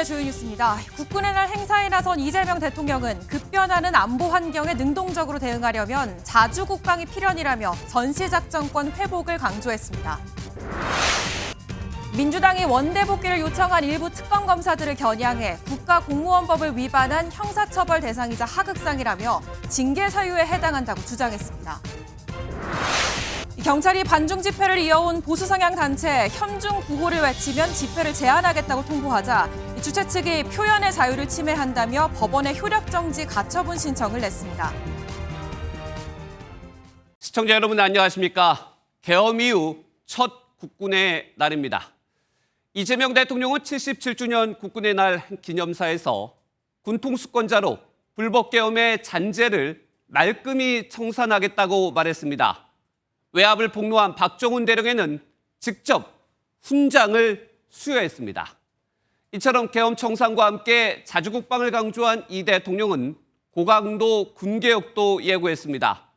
오늘의 주요 뉴스입니다. 국군의 날 행사에 나선 이재명 대통령은 급변하는 안보 환경에 능동적으로 대응하려면 자주국방이 필연이라며 전시작전권 회복을 강조했습니다. 민주당이 원대 복귀를 요청한 일부 특검 검사들을 겨냥해 국가공무원법을 위반한 형사처벌 대상이자 하극상이라며 징계 사유에 해당한다고 주장했습니다. 경찰이 반중 집회를 이어온 보수 성향 단체 현중 구호를 외치면 집회를 제한하겠다고 통보하자 주최 측이 표현의 자유를 침해한다며 법원에 효력 정지 가처분 신청을 냈습니다. 시청자 여러분 안녕하십니까? 계엄 이후 첫 국군의 날입니다. 이재명 대통령은 77주년 국군의 날 기념사에서 군통수권자로 불법 계엄의 잔재를 말끔히 청산하겠다고 말했습니다. 외압을 폭로한 박정훈 대령에는 직접 훈장을 수여했습니다. 이처럼 계엄 청산과 함께 자주국방을 강조한 이 대통령은 고강도 군개혁도 예고했습니다.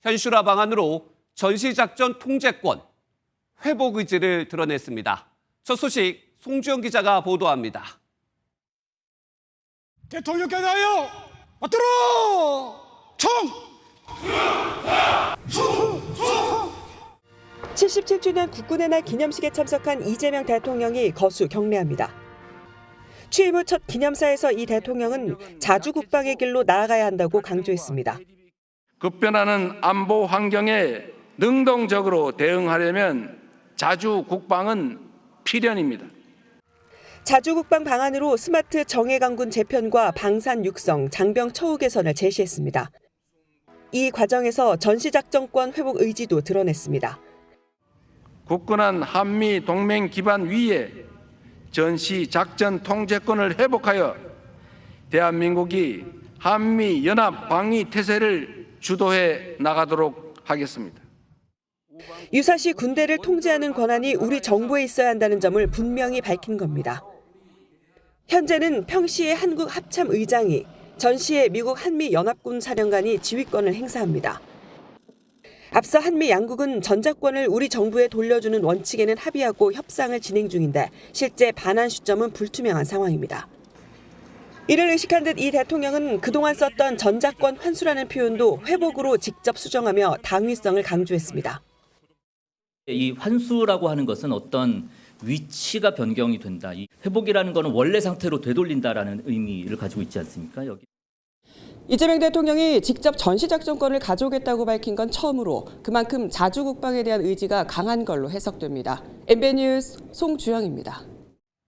현실화 방안으로 전시작전 통제권, 회복 의지를 드러냈습니다. 첫 소식 송주영 기자가 보도합니다. 대통령께 대하여 받들어! 총! 77주년 국군의 날 기념식에 참석한 이재명 대통령이 거수 격례합니다. 취임 후 첫 기념사에서 이 대통령은 자주국방의 길로 나아가야 한다고 강조했습니다. 급변하는 안보 환경에 능동적으로 대응하려면 자주국방은 필연입니다. 자주국방 방안으로 스마트 정예강군 재편과 방산 육성, 장병 처우 개선을 제시했습니다. 이 과정에서 전시작전권 회복 의지도 드러냈습니다. 굳건한 한미 동맹 기반 위에 전시작전 통제권을 회복하여 대한민국이 한미 연합 방위 태세를 주도해 나가도록 하겠습니다. 유사시 군대를 통제하는 권한이 우리 정부에 있어야 한다는 점을 분명히 밝힌 겁니다. 현재는 평시의 한국 합참 의장이, 전시에 미국 한미연합군 사령관이 지휘권을 행사합니다. 앞서 한미 양국은 전작권을 우리 정부에 돌려주는 원칙에는 합의하고 협상을 진행 중인데 실제 반환 시점은 불투명한 상황입니다. 이를 의식한 듯 이 대통령은 그동안 썼던 전작권 환수라는 표현도 회복으로 직접 수정하며 당위성을 강조했습니다. 이 환수라고 하는 것은 어떤 위치가 변경이 된다. 이 회복이라는 것은 원래 상태로 되돌린다라는 의미를 가지고 있지 않습니까? 여기. 이재명 대통령이 직접 전시작전권을 가져오겠다고 밝힌 건 처음으로 그만큼 자주국방에 대한 의지가 강한 걸로 해석됩니다. MBN 뉴스 송주영입니다.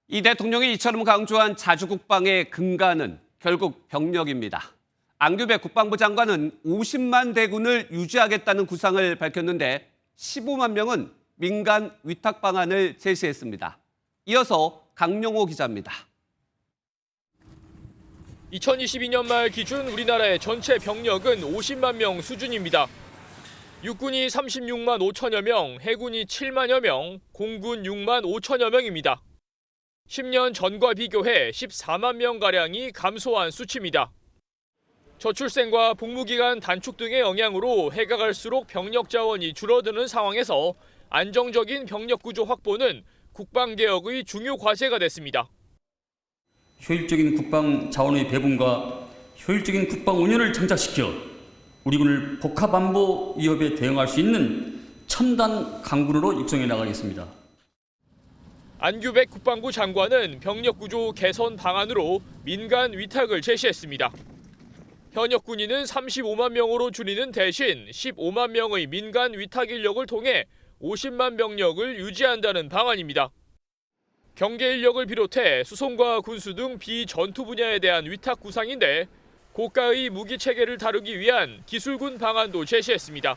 이 대통령이 이처럼 강조한 자주국방의 근간은 결국 병력입니다. 안규백 국방부 장관은 50만 대군을 유지하겠다는 구상을 밝혔는데 15만 명은 민간 위탁 방안을 제시했습니다. 이어서 강용호 기자입니다. 2022년 말 기준 우리나라의 전체 병력은 50만 명 수준입니다. 육군이 36만 5천여 명, 해군이 7만여 명, 공군 6만 5천여 명입니다. 10년 전과 비교해 14만 명가량이 감소한 수치입니다. 저출생과 복무기간 단축 등의 영향으로 해가 갈수록 병력 자원이 줄어드는 상황에서 안정적인 병력 구조 확보는 국방개혁의 중요 과제가 됐습니다. 효율적인 국방 자원의 배분과 효율적인 국방 운영을 정착시켜 우리 군을 복합 안보 위협에 대응할 수 있는 첨단 강군으로 육성해 나가겠습니다. 안규백 국방부 장관은 병력 구조 개선 방안으로 민간 위탁을 제시했습니다. 현역 군인은 35만 명으로 줄이는 대신 15만 명의 민간 위탁 인력을 통해 50만 병력을 유지한다는 방안입니다. 경계 인력을 비롯해 수송과 군수 등 비전투 분야에 대한 위탁 구상인데 고가의 무기 체계를 다루기 위한 기술군 방안도 제시했습니다.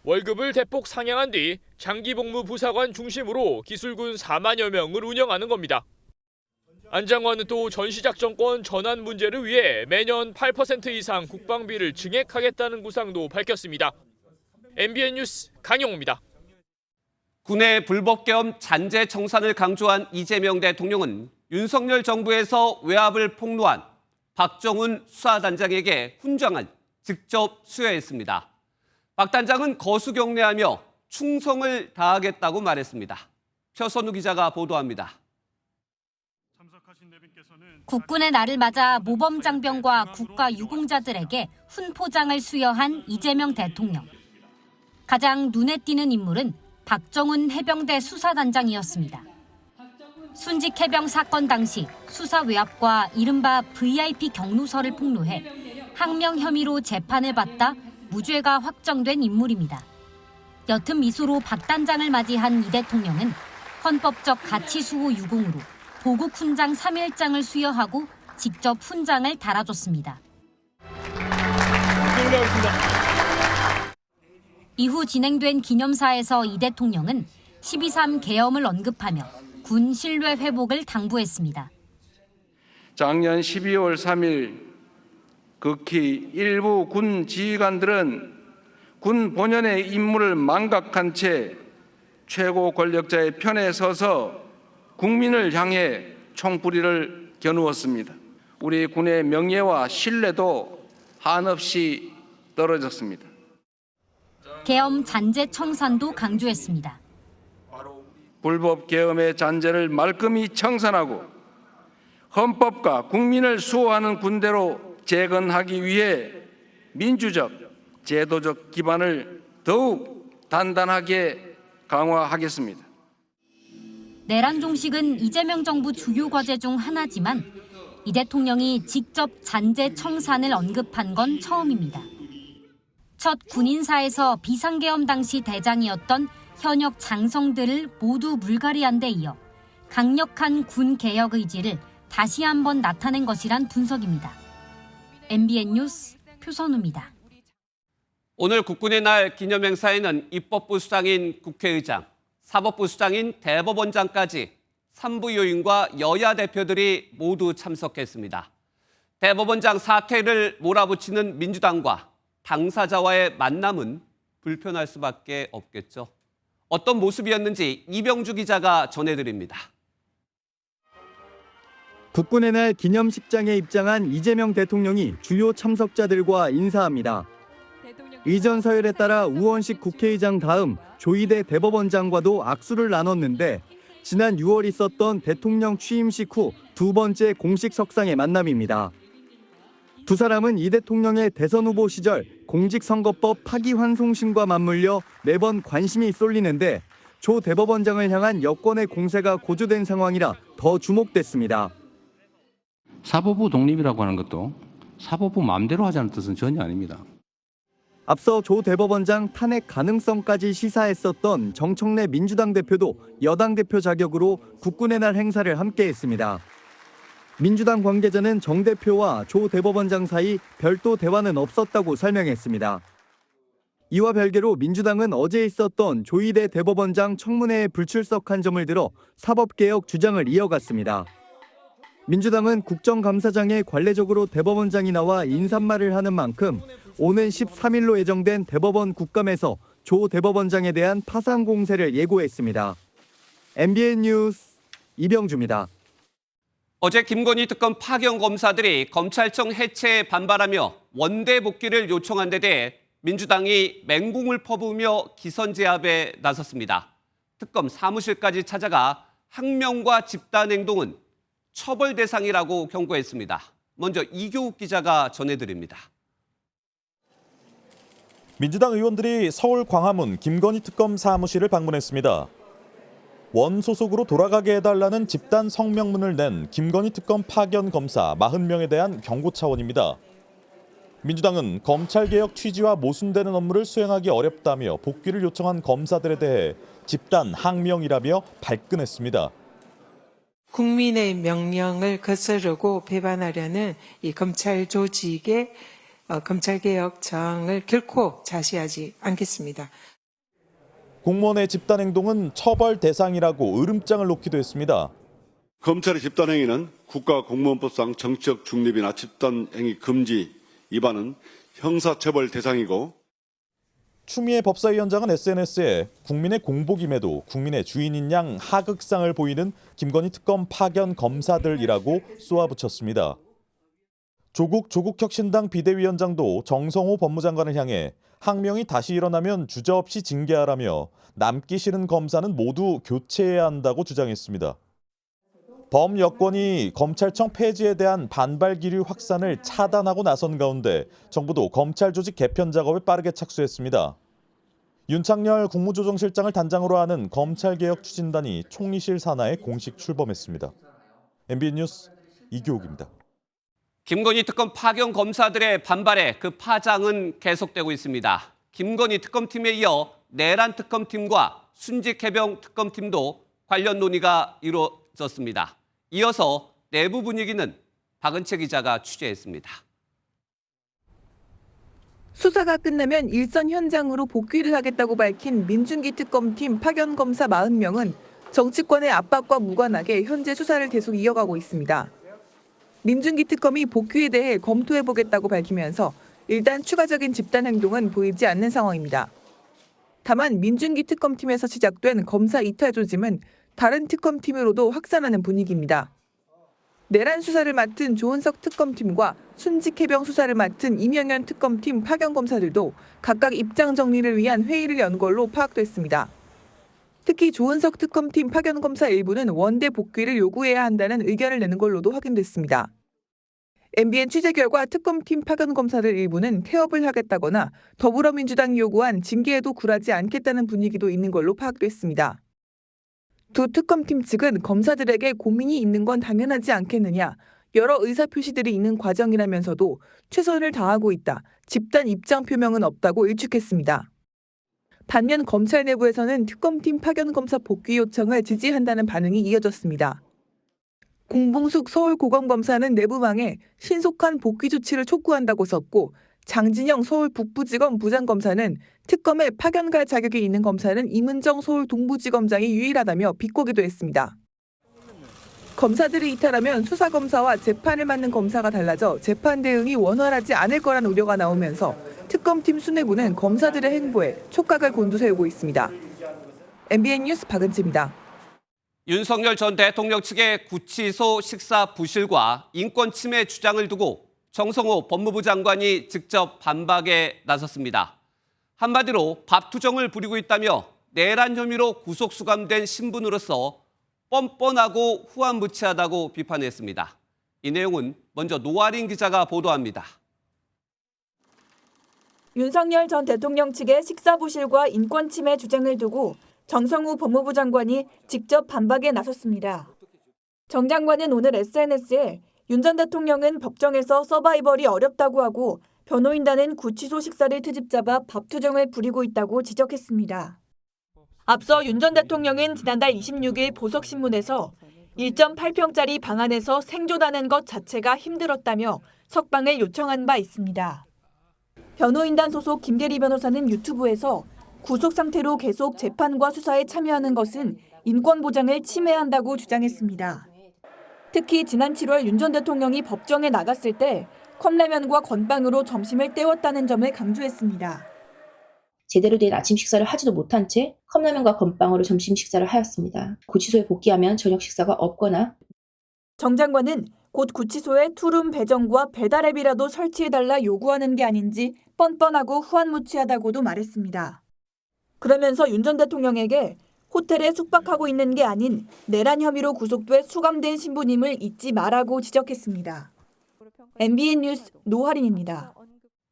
월급을 대폭 상향한 뒤 장기 복무 부사관 중심으로 기술군 4만여 명을 운영하는 겁니다. 안 장관은 또 전시작전권 전환 문제를 위해 매년 8% 이상 국방비를 증액하겠다는 구상도 밝혔습니다. MBN 뉴스 강용호입니다. 군의 불법 계엄 잔재 청산을 강조한 이재명 대통령은 윤석열 정부에서 외압을 폭로한 박정훈 수사단장에게 훈장을 직접 수여했습니다. 박 단장은 거수 격례하며 충성을 다하겠다고 말했습니다. 표선우 기자가 보도합니다. 국군의 날을 맞아 모범 장병과 국가 유공자들에게 훈포장을 수여한 이재명 대통령. 가장 눈에 띄는 인물은 박정훈 해병대 수사단장이었습니다. 순직 해병 사건 당시 수사 외압과 이른바 VIP 경로서를 폭로해 항명 혐의로 재판을 받다 무죄가 확정된 인물입니다. 옅은 미소로 박 단장을 맞이한 이 대통령은 헌법적 가치 수호 유공으로 보국 훈장 3일장을 수여하고 직접 훈장을 달아줬습니다. 이후 진행된 기념사에서 이 대통령은 12.3 계엄을 언급하며 군 신뢰 회복을 당부했습니다. 작년 12월 3일 극히 일부 군 지휘관들은 군 본연의 임무를 망각한 채 최고 권력자의 편에 서서 국민을 향해 총부리를 겨누었습니다. 우리 군의 명예와 신뢰도 한없이 떨어졌습니다. 계엄 잔재 청산도 강조했습니다. 불법 계엄의 잔재를 말끔히 청산하고 헌법과 국민을 수호하는 군대로 재건하기 위해 민주적, 제도적 기반을 더욱 단단하게 강화하겠습니다. 내란 종식은 이재명 정부 주요 과제 중 하나지만 이 대통령이 직접 잔재 청산을 언급한 건 처음입니다. 첫 군인사에서 비상계엄 당시 대장이었던 현역 장성들을 모두 물갈이한 데 이어 강력한 군 개혁 의지를 다시 한번 나타낸 것이란 분석입니다. MBN 뉴스 표선우입니다. 오늘 국군의 날 기념행사에는 입법부 수장인 국회의장, 사법부 수장인 대법원장까지 3부 요인과 여야 대표들이 모두 참석했습니다. 대법원장 사퇴를 몰아붙이는 민주당과 당사자와의 만남은 불편할 수밖에 없겠죠. 어떤 모습이었는지 이병주 기자가 전해드립니다. 국군의 날 기념식장에 입장한 이재명 대통령이 주요 참석자들과 인사합니다. 이전 서열에 따라 우원식 국회의장 다음 조희대 대법원장과도 악수를 나눴는데 지난 6월 있었던 대통령 취임식 후 두 번째 공식 석상의 만남입니다. 두 사람은 이 대통령의 대선 후보 시절 공직선거법 파기환송심과 맞물려 매번 관심이 쏠리는데 조 대법원장을 향한 여권의 공세가 고조된 상황이라 더 주목됐습니다. 사법부 독립이라고 하는 것도 사법부 마음대로 하자는 뜻은 전혀 아닙니다. 앞서 조 대법원장 탄핵 가능성까지 시사했었던 정청래 민주당 대표도 여당 대표 자격으로 국군의 날 행사를 함께했습니다. 민주당 관계자는 정 대표와 조 대법원장 사이 별도 대화는 없었다고 설명했습니다. 이와 별개로 민주당은 어제 있었던 조희대 대법원장 청문회에 불출석한 점을 들어 사법개혁 주장을 이어갔습니다. 민주당은 국정감사장에 관례적으로 대법원장이 나와 인사말을 하는 만큼 오는 13일로 예정된 대법원 국감에서 조 대법원장에 대한 파상 공세를 예고했습니다. MBN 뉴스 이병주입니다. 어제 김건희 특검 파견 검사들이 검찰청 해체에 반발하며 원대 복귀를 요청한 데 대해 민주당이 맹공을 퍼부으며 기선제압에 나섰습니다. 특검 사무실까지 찾아가 항명과 집단 행동은 처벌 대상이라고 경고했습니다. 먼저 이교욱 기자가 전해드립니다. 민주당 의원들이 서울 광화문 김건희 특검 사무실을 방문했습니다. 원 소속으로 돌아가게 해달라는 집단 성명문을 낸 김건희 특검 파견 검사 40명에 대한 경고 차원입니다. 민주당은 검찰개혁 취지와 모순되는 업무를 수행하기 어렵다며 복귀를 요청한 검사들에 대해 집단 항명이라며 발끈했습니다. 국민의 명령을 거스르고 배반하려는 이 검찰 조직의 검찰개혁 저항을 결코 자시하지 않겠습니다. 공무원의 집단행동은 처벌 대상이라고 으름장을 놓기도 했습니다. 검찰의 집단행위는 국가공무원법상 정치적 중립이나 집단행위 금지 위반은 형사처벌 대상이고 추미애 법사위원장은 SNS에 국민의 공복임에도 국민의 주인인 양 하극상을 보이는 김건희 특검 파견 검사들이라고 쏘아붙였습니다. 조국혁신당 비대위원장도 정성호 법무장관을 향해 항명이 다시 일어나면 주저없이 징계하라며 남기 싫은 검사는 모두 교체해야 한다고 주장했습니다. 범여권이 검찰청 폐지에 대한 반발 기류 확산을 차단하고 나선 가운데 정부도 검찰 조직 개편 작업에 빠르게 착수했습니다. 윤창열 국무조정실장을 단장으로 하는 검찰개혁 추진단이 총리실 산하에 공식 출범했습니다. MBN 뉴스 이규옥입니다. 김건희 특검 파견 검사들의 반발에 그 파장은 계속되고 있습니다. 김건희 특검팀에 이어 내란 특검팀과 순직 해병 특검팀도 관련 논의가 이루어졌습니다. 이어서 내부 분위기는 박은채 기자가 취재했습니다. 수사가 끝나면 일선 현장으로 복귀를 하겠다고 밝힌 민준기 특검팀 파견 검사 40명은 정치권의 압박과 무관하게 현재 수사를 계속 이어가고 있습니다. 민준기 특검이 복귀에 대해 검토해보겠다고 밝히면서 일단 추가적인 집단 행동은 보이지 않는 상황입니다. 다만 민준기 특검팀에서 시작된 검사 이탈 조짐은 다른 특검팀으로도 확산하는 분위기입니다. 내란 수사를 맡은 조은석 특검팀과 순직 해병 수사를 맡은 이명현 특검팀 파견 검사들도 각각 입장 정리를 위한 회의를 연 걸로 파악됐습니다. 특히 조은석 특검팀 파견 검사 일부는 원대 복귀를 요구해야 한다는 의견을 내는 걸로도 확인됐습니다. MBN 취재 결과 특검팀 파견 검사들 일부는 태업을 하겠다거나 더불어민주당이 요구한 징계에도 굴하지 않겠다는 분위기도 있는 걸로 파악됐습니다. 두 특검팀 측은 검사들에게 고민이 있는 건 당연하지 않겠느냐, 여러 의사표시들이 있는 과정이라면서도 최선을 다하고 있다, 집단 입장 표명은 없다고 일축했습니다. 반면 검찰 내부에서는 특검팀 파견 검사 복귀 요청을 지지한다는 반응이 이어졌습니다. 공봉숙 서울고검검사는 내부망에 신속한 복귀 조치를 촉구한다고 썼고, 장진영 서울 북부지검 부장검사는 특검에 파견 갈 자격이 있는 검사는 임은정 서울 동부지검장이 유일하다며 비꼬기도 했습니다. 검사들이 이탈하면 수사검사와 재판을 맡는 검사가 달라져 재판 대응이 원활하지 않을 거란 우려가 나오면서 특검팀 수뇌부는 검사들의 행보에 촉각을 곤두세우고 있습니다. MBN 뉴스 박은채입니다. 윤석열 전 대통령 측의 구치소 식사 부실과 인권 침해 주장을 두고 정성호 법무부 장관이 직접 반박에 나섰습니다. 한마디로 밥투정을 부리고 있다며 내란 혐의로 구속 수감된 신분으로서 뻔뻔하고 후안무치하다고 비판했습니다. 이 내용은 먼저 노아린 기자가 보도합니다. 윤석열 전 대통령 측의 식사 부실과 인권 침해 주장을 두고 정성호 법무부 장관이 직접 반박에 나섰습니다. 정 장관은 오늘 SNS에 윤 전 대통령은 법정에서 서바이벌이 어렵다고 하고 변호인단은 구치소 식사를 트집잡아 밥투정을 부리고 있다고 지적했습니다. 앞서 윤 전 대통령은 지난달 26일 보석신문에서 1.8평짜리 방 안에서 생존하는 것 자체가 힘들었다며 석방을 요청한 바 있습니다. 변호인단 소속 김대리 변호사는 유튜브에서 구속 상태로 계속 재판과 수사에 참여하는 것은 인권 보장을 침해한다고 주장했습니다. 특히 지난 7월 윤 전 대통령이 법정에 나갔을 때 컵라면과 건빵으로 점심을 때웠다는 점을 강조했습니다. 제대로 된 아침 식사를 하지도 못한 채 컵라면과 건빵으로 점심 식사를 하였습니다. 구치소에 복귀하면 저녁 식사가 없거나 정 장관은 곧 구치소에 투룸 배정과 배달앱이라도 설치해달라 요구하는 게 아닌지 뻔뻔하고 후안무치하다고도 말했습니다. 그러면서 윤 전 대통령에게 호텔에 숙박하고 있는 게 아닌 내란 혐의로 구속돼 수감된 신분임을 잊지 마라고 지적했습니다. MBN 뉴스 노하린입니다.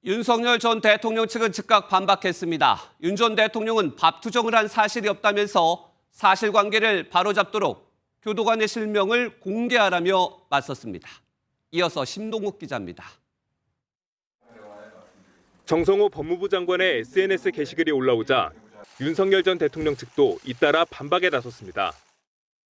윤석열 전 대통령 측은 즉각 반박했습니다. 윤 전 대통령은 밥투정을 한 사실이 없다면서 사실관계를 바로잡도록 교도관의 실명을 공개하라며 맞섰습니다. 이어서 심동욱 기자입니다. 정성호 법무부 장관의 SNS 게시글이 올라오자 윤석열 전 대통령 측도 잇따라 반박에 나섰습니다.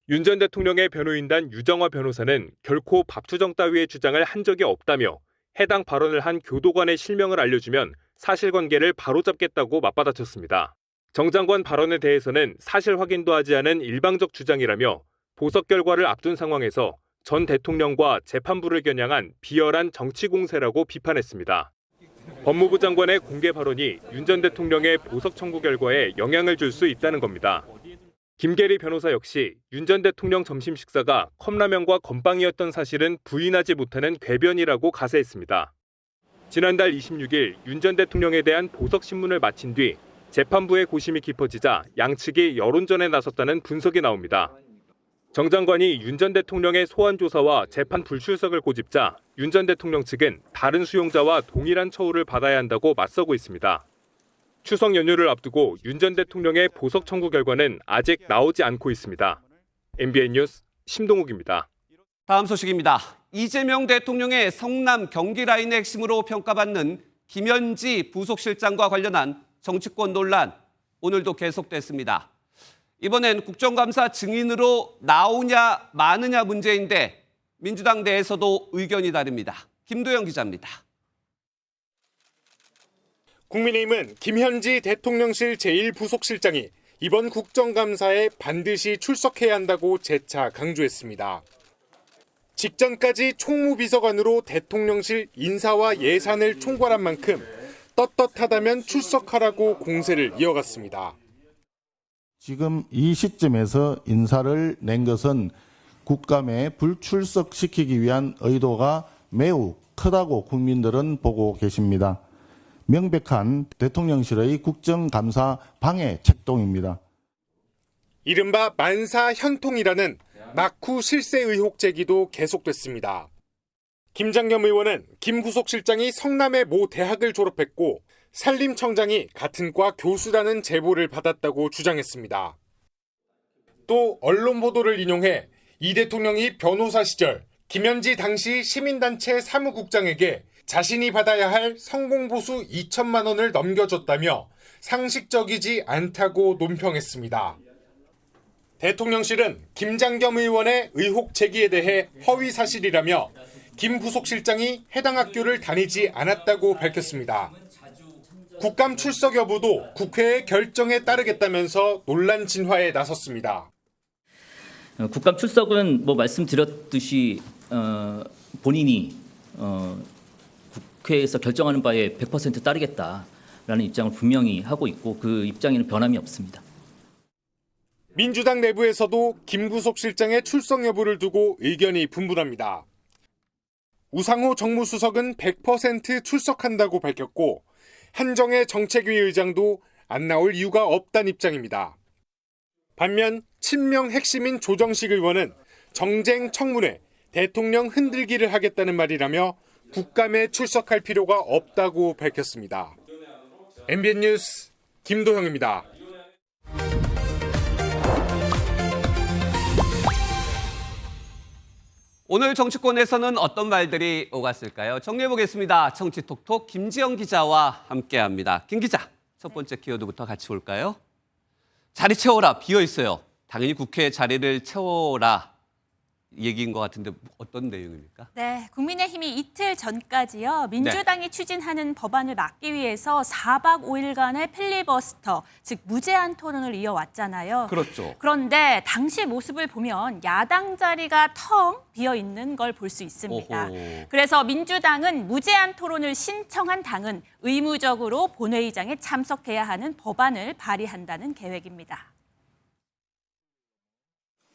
윤 전 대통령의 변호인단 유정화 변호사는 결코 밥투정 따위의 주장을 한 적이 없다며 해당 발언을 한 교도관의 실명을 알려주면 사실관계를 바로잡겠다고 맞받아쳤습니다. 정 장관 발언에 대해서는 사실 확인도 하지 않은 일방적 주장이라며 보석 결과를 앞둔 상황에서 전 대통령과 재판부를 겨냥한 비열한 정치 공세라고 비판했습니다. 법무부 장관의 공개 발언이 윤 전 대통령의 보석 청구 결과에 영향을 줄 수 있다는 겁니다. 김계리 변호사 역시 윤 전 대통령 점심 식사가 컵라면과 건빵이었던 사실은 부인하지 못하는 궤변이라고 가세했습니다. 지난달 26일 윤 전 대통령에 대한 보석 신문을 마친 뒤 재판부의 고심이 깊어지자 양측이 여론전에 나섰다는 분석이 나옵니다. 정 장관이 윤 전 대통령의 소환 조사와 재판 불출석을 꼬집자 윤 전 대통령 측은 다른 수용자와 동일한 처우를 받아야 한다고 맞서고 있습니다. 추석 연휴를 앞두고 윤 전 대통령의 보석 청구 결과는 아직 나오지 않고 있습니다. MBN 뉴스 심동욱입니다. 다음 소식입니다. 이재명 대통령의 성남 경기 라인의 핵심으로 평가받는 김현지 부속실장과 관련한 정치권 논란, 오늘도 계속됐습니다. 이번엔 국정감사 증인으로 나오냐 마느냐 문제인데 민주당 내에서도 의견이 다릅니다. 김도영 기자입니다. 국민의힘은 김현지 대통령실 제1부속실장이 이번 국정감사에 반드시 출석해야 한다고 재차 강조했습니다. 직전까지 총무비서관으로 대통령실 인사와 예산을 총괄한 만큼 떳떳하다면 출석하라고 공세를 이어갔습니다. 지금 이 시점에서 인사를 낸 것은 국감에 불출석시키기 위한 의도가 매우 크다고 국민들은 보고 계십니다. 명백한 대통령실의 국정감사 방해 책동입니다. 이른바 만사 현통이라는 막후 실세 의혹 제기도 계속됐습니다. 김장겸 의원은 김 부속실장이 성남의 모 대학을 졸업했고 산림청장이 같은 과 교수라는 제보를 받았다고 주장했습니다. 또 언론 보도를 인용해 이 대통령이 변호사 시절 김현지 당시 시민단체 사무국장에게 자신이 받아야 할 성공보수 2천만 원을 넘겨줬다며 상식적이지 않다고 논평했습니다. 대통령실은 김장겸 의원의 의혹 제기에 대해 허위 사실이라며 김 부속실장이 해당 학교를 다니지 않았다고 밝혔습니다. 국감 출석 여부도 국회의 결정에 따르겠다면서 논란 진화에 나섰습니다. 국감 출석은 말씀드렸듯이 본인이 국회에서 결정하는 바에 100% 따르겠다라는 입장을 분명히 하고 있고 그 입장에는 변함이 없습니다. 민주당 내부에서도 김 부속실장의 출석 여부를 두고 의견이 분분합니다. 우상호 정무수석은 100% 출석한다고 밝혔고 한정혜 정책위 의장도 안 나올 이유가 없다는 입장입니다. 반면 친명 핵심인 조정식 의원은 정쟁 청문회, 대통령 흔들기를 하겠다는 말이라며 국감에 출석할 필요가 없다고 밝혔습니다. MBN 뉴스 김도형입니다. 오늘 정치권에서는 어떤 말들이 오갔을까요? 정리해보겠습니다. 정치톡톡 김지영 기자와 함께합니다. 김 기자, 첫 번째 키워드부터 같이 볼까요? 자리 채워라, 비어있어요. 당연히 국회 자리를 채워라 얘기인 것 같은데 어떤 내용입니까? 네, 국민의힘이 이틀 전까지요. 민주당이 추진하는 법안을 막기 위해서 4박 5일간의 필리버스터, 즉 무제한 토론을 이어왔잖아요. 그렇죠. 그런데 당시 모습을 보면 야당 자리가 텅 비어있는 걸 볼 수 있습니다. 오호. 그래서 민주당은 무제한 토론을 신청한 당은 의무적으로 본회의장에 참석해야 하는 법안을 발의한다는 계획입니다.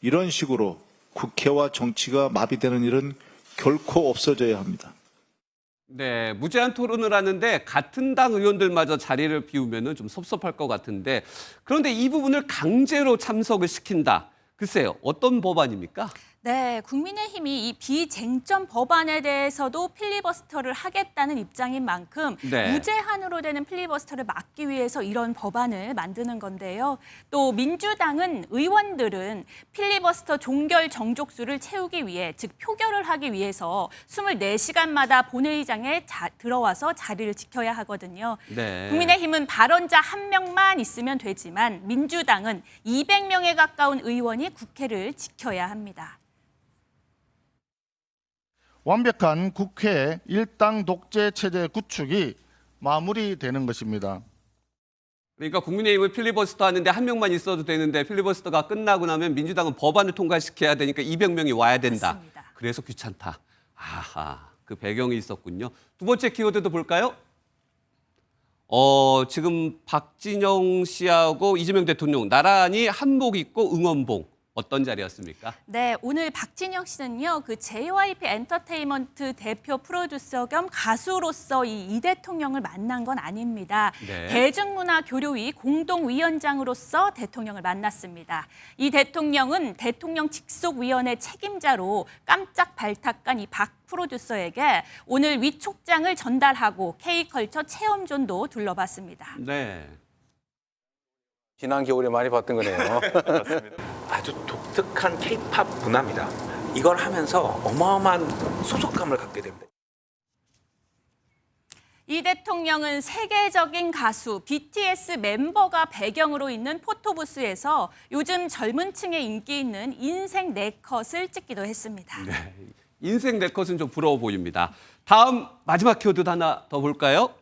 이런 식으로 국회와 정치가 마비되는 일은 결코 없어져야 합니다. 네, 무제한 토론을 하는데 같은 당 의원들마저 자리를 비우면 좀 섭섭할 것 같은데 그런데 이 부분을 강제로 참석을 시킨다. 글쎄요, 어떤 법안입니까? 네, 국민의힘이 이 비쟁점 법안에 대해서도 필리버스터를 하겠다는 입장인 만큼 무제한으로 되는 필리버스터를 막기 위해서 이런 법안을 만드는 건데요. 또 민주당은 의원들은 필리버스터 종결 정족수를 채우기 위해, 즉 표결을 하기 위해서 24시간마다 본회의장에 들어와서 자리를 지켜야 하거든요. 국민의힘은 발언자 1명만 있으면 되지만 민주당은 200명에 가까운 의원이 국회를 지켜야 합니다. 완벽한 국회 일당 독재 체제 구축이 마무리되는 것입니다. 그러니까 국민의힘은 필리버스터 하는데 한 명만 있어도 되는데 필리버스터가 끝나고 나면 민주당은 법안을 통과시켜야 되니까 200명이 와야 된다. 맞습니다. 그래서 귀찮다. 아하, 그 배경이 있었군요. 두 번째 키워드도 볼까요? 지금 박진영 씨하고 이재명 대통령 나란히 한복 입고 응원봉. 어떤 자리였습니까? 네, 오늘 박진영 씨는요, 그 JYP 엔터테인먼트 대표 프로듀서 겸 가수로서 이 대통령을 만난 건 아닙니다. 네. 대중문화교류위 공동위원장으로서 대통령을 만났습니다. 이 대통령은 대통령 직속위원회 책임자로 깜짝 발탁한 이 박 프로듀서에게 오늘 위촉장을 전달하고 K컬처 체험존도 둘러봤습니다. 네. 지난 겨울에 많이 봤던 거네요. 아주 독특한 K-팝 문화입니다. 이걸 하면서 어마어마한 소속감을 갖게 됩니다. 이 대통령은 세계적인 가수 BTS 멤버가 배경으로 있는 포토부스에서 요즘 젊은 층에 인기 있는 인생 네컷을 찍기도 했습니다. 네. 인생 네컷은 좀 부러워 보입니다. 다음 마지막 키워드 하나 더 볼까요?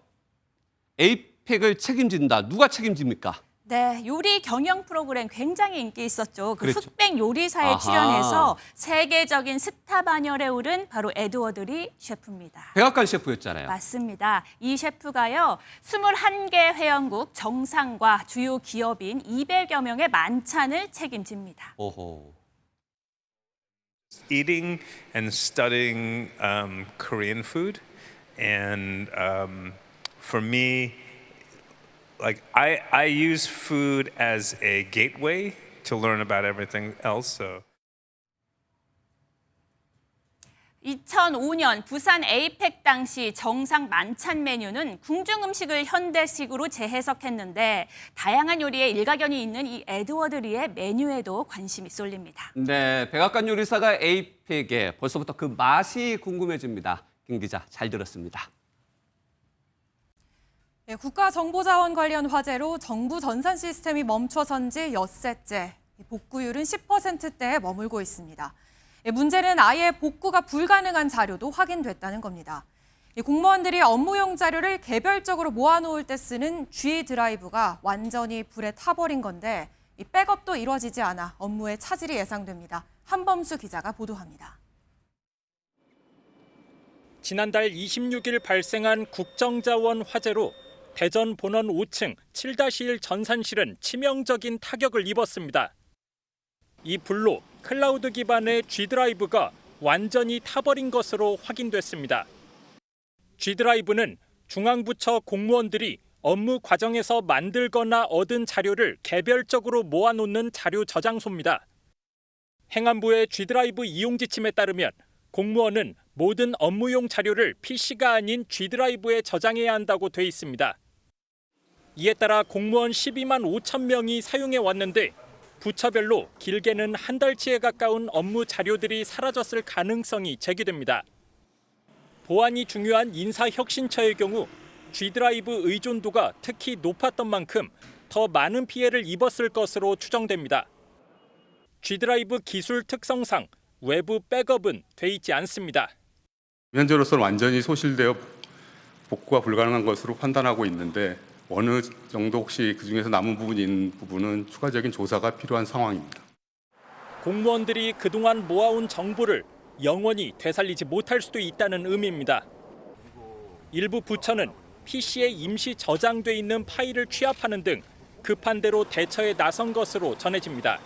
에이펙을 책임진다. 누가 책임집니까? 네, 요리 경영 프로그램 굉장히 인기 있었죠. 그 그렇죠. 흑백 요리사에 아하. 출연해서 세계적인 스타 반열에 오른 바로 에드워드 리 셰프입니다. 백악관 셰프였잖아요. 맞습니다. 이 셰프가요, 21개 회원국 정상과 주요 기업인 200여 명의 만찬을 책임집니다. 오호. Eating and studying Korean food, and for me, like I use food as a gateway to learn about everything else. So. 2005년 부산 에이펙 당시 정상 만찬 메뉴는 궁중 음식을 현대식으로 재해석했는데 다양한 요리에 일가견이 있는 이 에드워드 리의 메뉴에도 관심이 쏠립니다. 네, 백악관 요리사가 에이펙에 벌써부터 그 맛이 궁금해집니다. 김 기자, 잘 들었습니다. 네, 국가정보자원 관련 화재로 정부 전산 시스템이 멈춰선 지 엿새째. 복구율은 10%대에 머물고 있습니다. 문제는 아예 복구가 불가능한 자료도 확인됐다는 겁니다. 공무원들이 업무용 자료를 개별적으로 모아놓을 때 쓰는 G 드라이브가 완전히 불에 타버린 건데 백업도 이루어지지 않아 업무에 차질이 예상됩니다. 한범수 기자가 보도합니다. 지난달 26일 발생한 국정자원 화재로 대전 본원 5층 7-1 전산실은 치명적인 타격을 입었습니다. 이 불로 클라우드 기반의 G드라이브가 완전히 타버린 것으로 확인됐습니다. G드라이브는 중앙부처 공무원들이 업무 과정에서 만들거나 얻은 자료를 개별적으로 모아놓는 자료 저장소입니다. 행안부의 G드라이브 이용 지침에 따르면 공무원은 모든 업무용 자료를 PC가 아닌 G드라이브에 저장해야 한다고 돼 있습니다. 이에 따라 공무원 12만 5천 명이 사용해 왔는데 부처별로 길게는 한 달치에 가까운 업무 자료들이 사라졌을 가능성이 제기됩니다. 보안이 중요한 인사혁신처의 경우 G드라이브 의존도가 특히 높았던 만큼 더 많은 피해를 입었을 것으로 추정됩니다. G드라이브 기술 특성상 외부 백업은 돼 있지 않습니다. 현재로서는 완전히 소실되어 복구가 불가능한 것으로 판단하고 있는데 어느 정도 혹시 그중에서 남은 부분이 있는 부분은 추가적인 조사가 필요한 상황입니다. 공무원들이 그동안 모아온 정보를 영원히 되살리지 못할 수도 있다는 의미입니다. 일부 부처는 PC에 임시 저장돼 있는 파일을 취합하는 등 급한 대로 대처에 나선 것으로 전해집니다.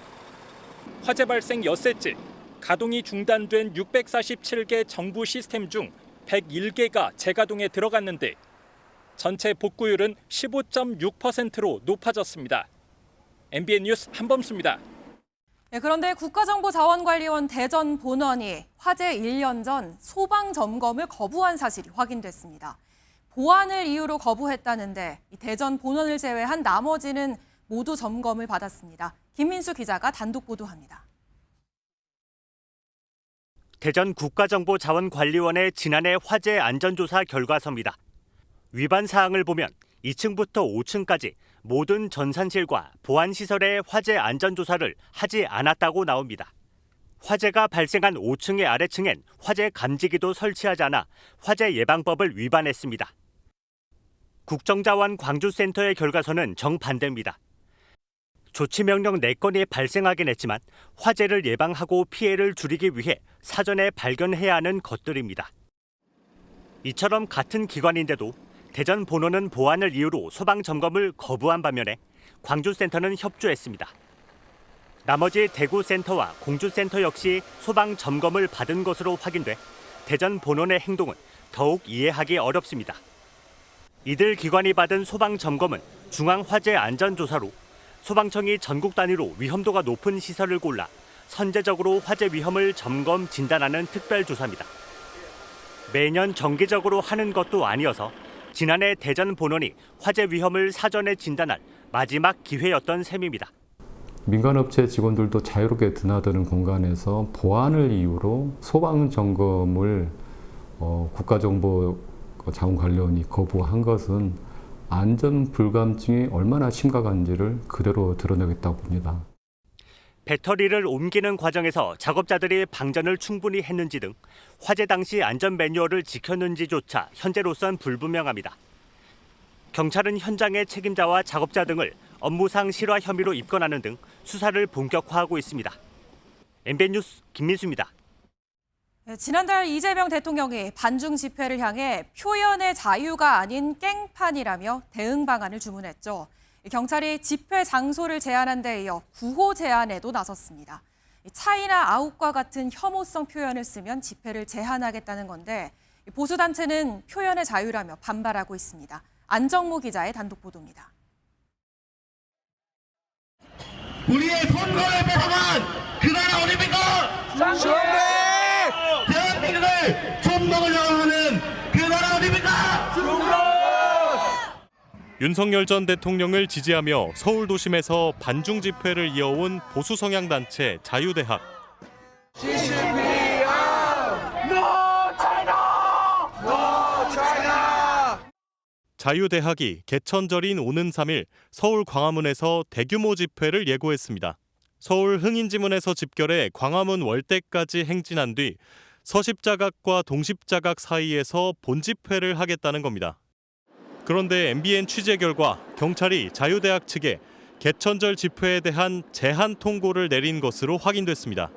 화재 발생 엿새째 가동이 중단된 647개 정부 시스템 중 101개가 재가동에 들어갔는데 전체 복구율은 15.6%로 높아졌습니다. MBN 뉴스 한범수입니다. 네, 그런데 국가정보자원관리원 대전 본원이 화재 1년 전 소방 점검을 거부한 사실이 확인됐습니다. 보안을 이유로 거부했다는데 대전 본원을 제외한 나머지는 모두 점검을 받았습니다. 김민수 기자가 단독 보도합니다. 대전 국가정보자원관리원의 지난해 화재 안전조사 결과서입니다. 위반 사항을 보면 2층부터 5층까지 모든 전산실과 보안시설의 화재 안전조사를 하지 않았다고 나옵니다. 화재가 발생한 5층의 아래층엔 화재 감지기도 설치하지 않아 화재 예방법을 위반했습니다. 국정자원 광주센터의 결과서는 정반대입니다. 조치명령 4건이 발생하긴 했지만 화재를 예방하고 피해를 줄이기 위해 사전에 발견해야 하는 것들입니다. 이처럼 같은 기관인데도 대전 본원은 보안을 이유로 소방 점검을 거부한 반면에 광주센터는 협조했습니다. 나머지 대구센터와 공주센터 역시 소방 점검을 받은 것으로 확인돼 대전 본원의 행동은 더욱 이해하기 어렵습니다. 이들 기관이 받은 소방 점검은 중앙화재안전조사로 소방청이 전국 단위로 위험도가 높은 시설을 골라 선제적으로 화재 위험을 점검 진단하는 특별조사입니다. 매년 정기적으로 하는 것도 아니어서 지난해 대전 본원이 화재 위험을 사전에 진단할 마지막 기회였던 셈입니다. 민간업체 직원들도 자유롭게 드나드는 공간에서 보안을 이유로 소방 점검을 국가정보자원관리원이 거부한 것은 안전 불감증이 얼마나 심각한지를 그대로 드러내겠다고 봅니다. 배터리를 옮기는 과정에서 작업자들이 방전을 충분히 했는지 등 화재 당시 안전 매뉴얼을 지켰는지조차 현재로선 불분명합니다. 경찰은 현장의 책임자와 작업자 등을 업무상 실화 혐의로 입건하는 등 수사를 본격화하고 있습니다. MBN 뉴스 김민수입니다. 지난달 이재명 대통령이 반중 집회를 향해 표현의 자유가 아닌 깽판이라며 대응 방안을 주문했죠. 경찰이 집회 장소를 제한한 데 이어 구호 제한에도 나섰습니다. 차이나 아웃과 같은 혐오성 표현을 쓰면 집회를 제한하겠다는 건데 보수단체는 표현의 자유라며 반발하고 있습니다. 안정모 기자의 단독 보도입니다. 우리의 선거를 뺏어간 그 나라 어딥니까? 대한민국을 존먹으려고 하는 그 나라 어딥니까? 윤석열 전 대통령을 지지하며 서울 도심에서 반중 집회를 이어온 보수 성향 단체 자유대학. 자유대학이 개천절인 오는 3일 서울 광화문에서 대규모 집회를 예고했습니다. 서울 흥인지문에서 집결해 광화문 월대까지 행진한 뒤 서십자각과 동십자각 사이에서 본집회를 하겠다는 겁니다. 그런데 MBN 취재 결과 경찰이 자유대학 측에 개천절 집회에 대한 제한 통고를 내린 것으로 확인됐습니다.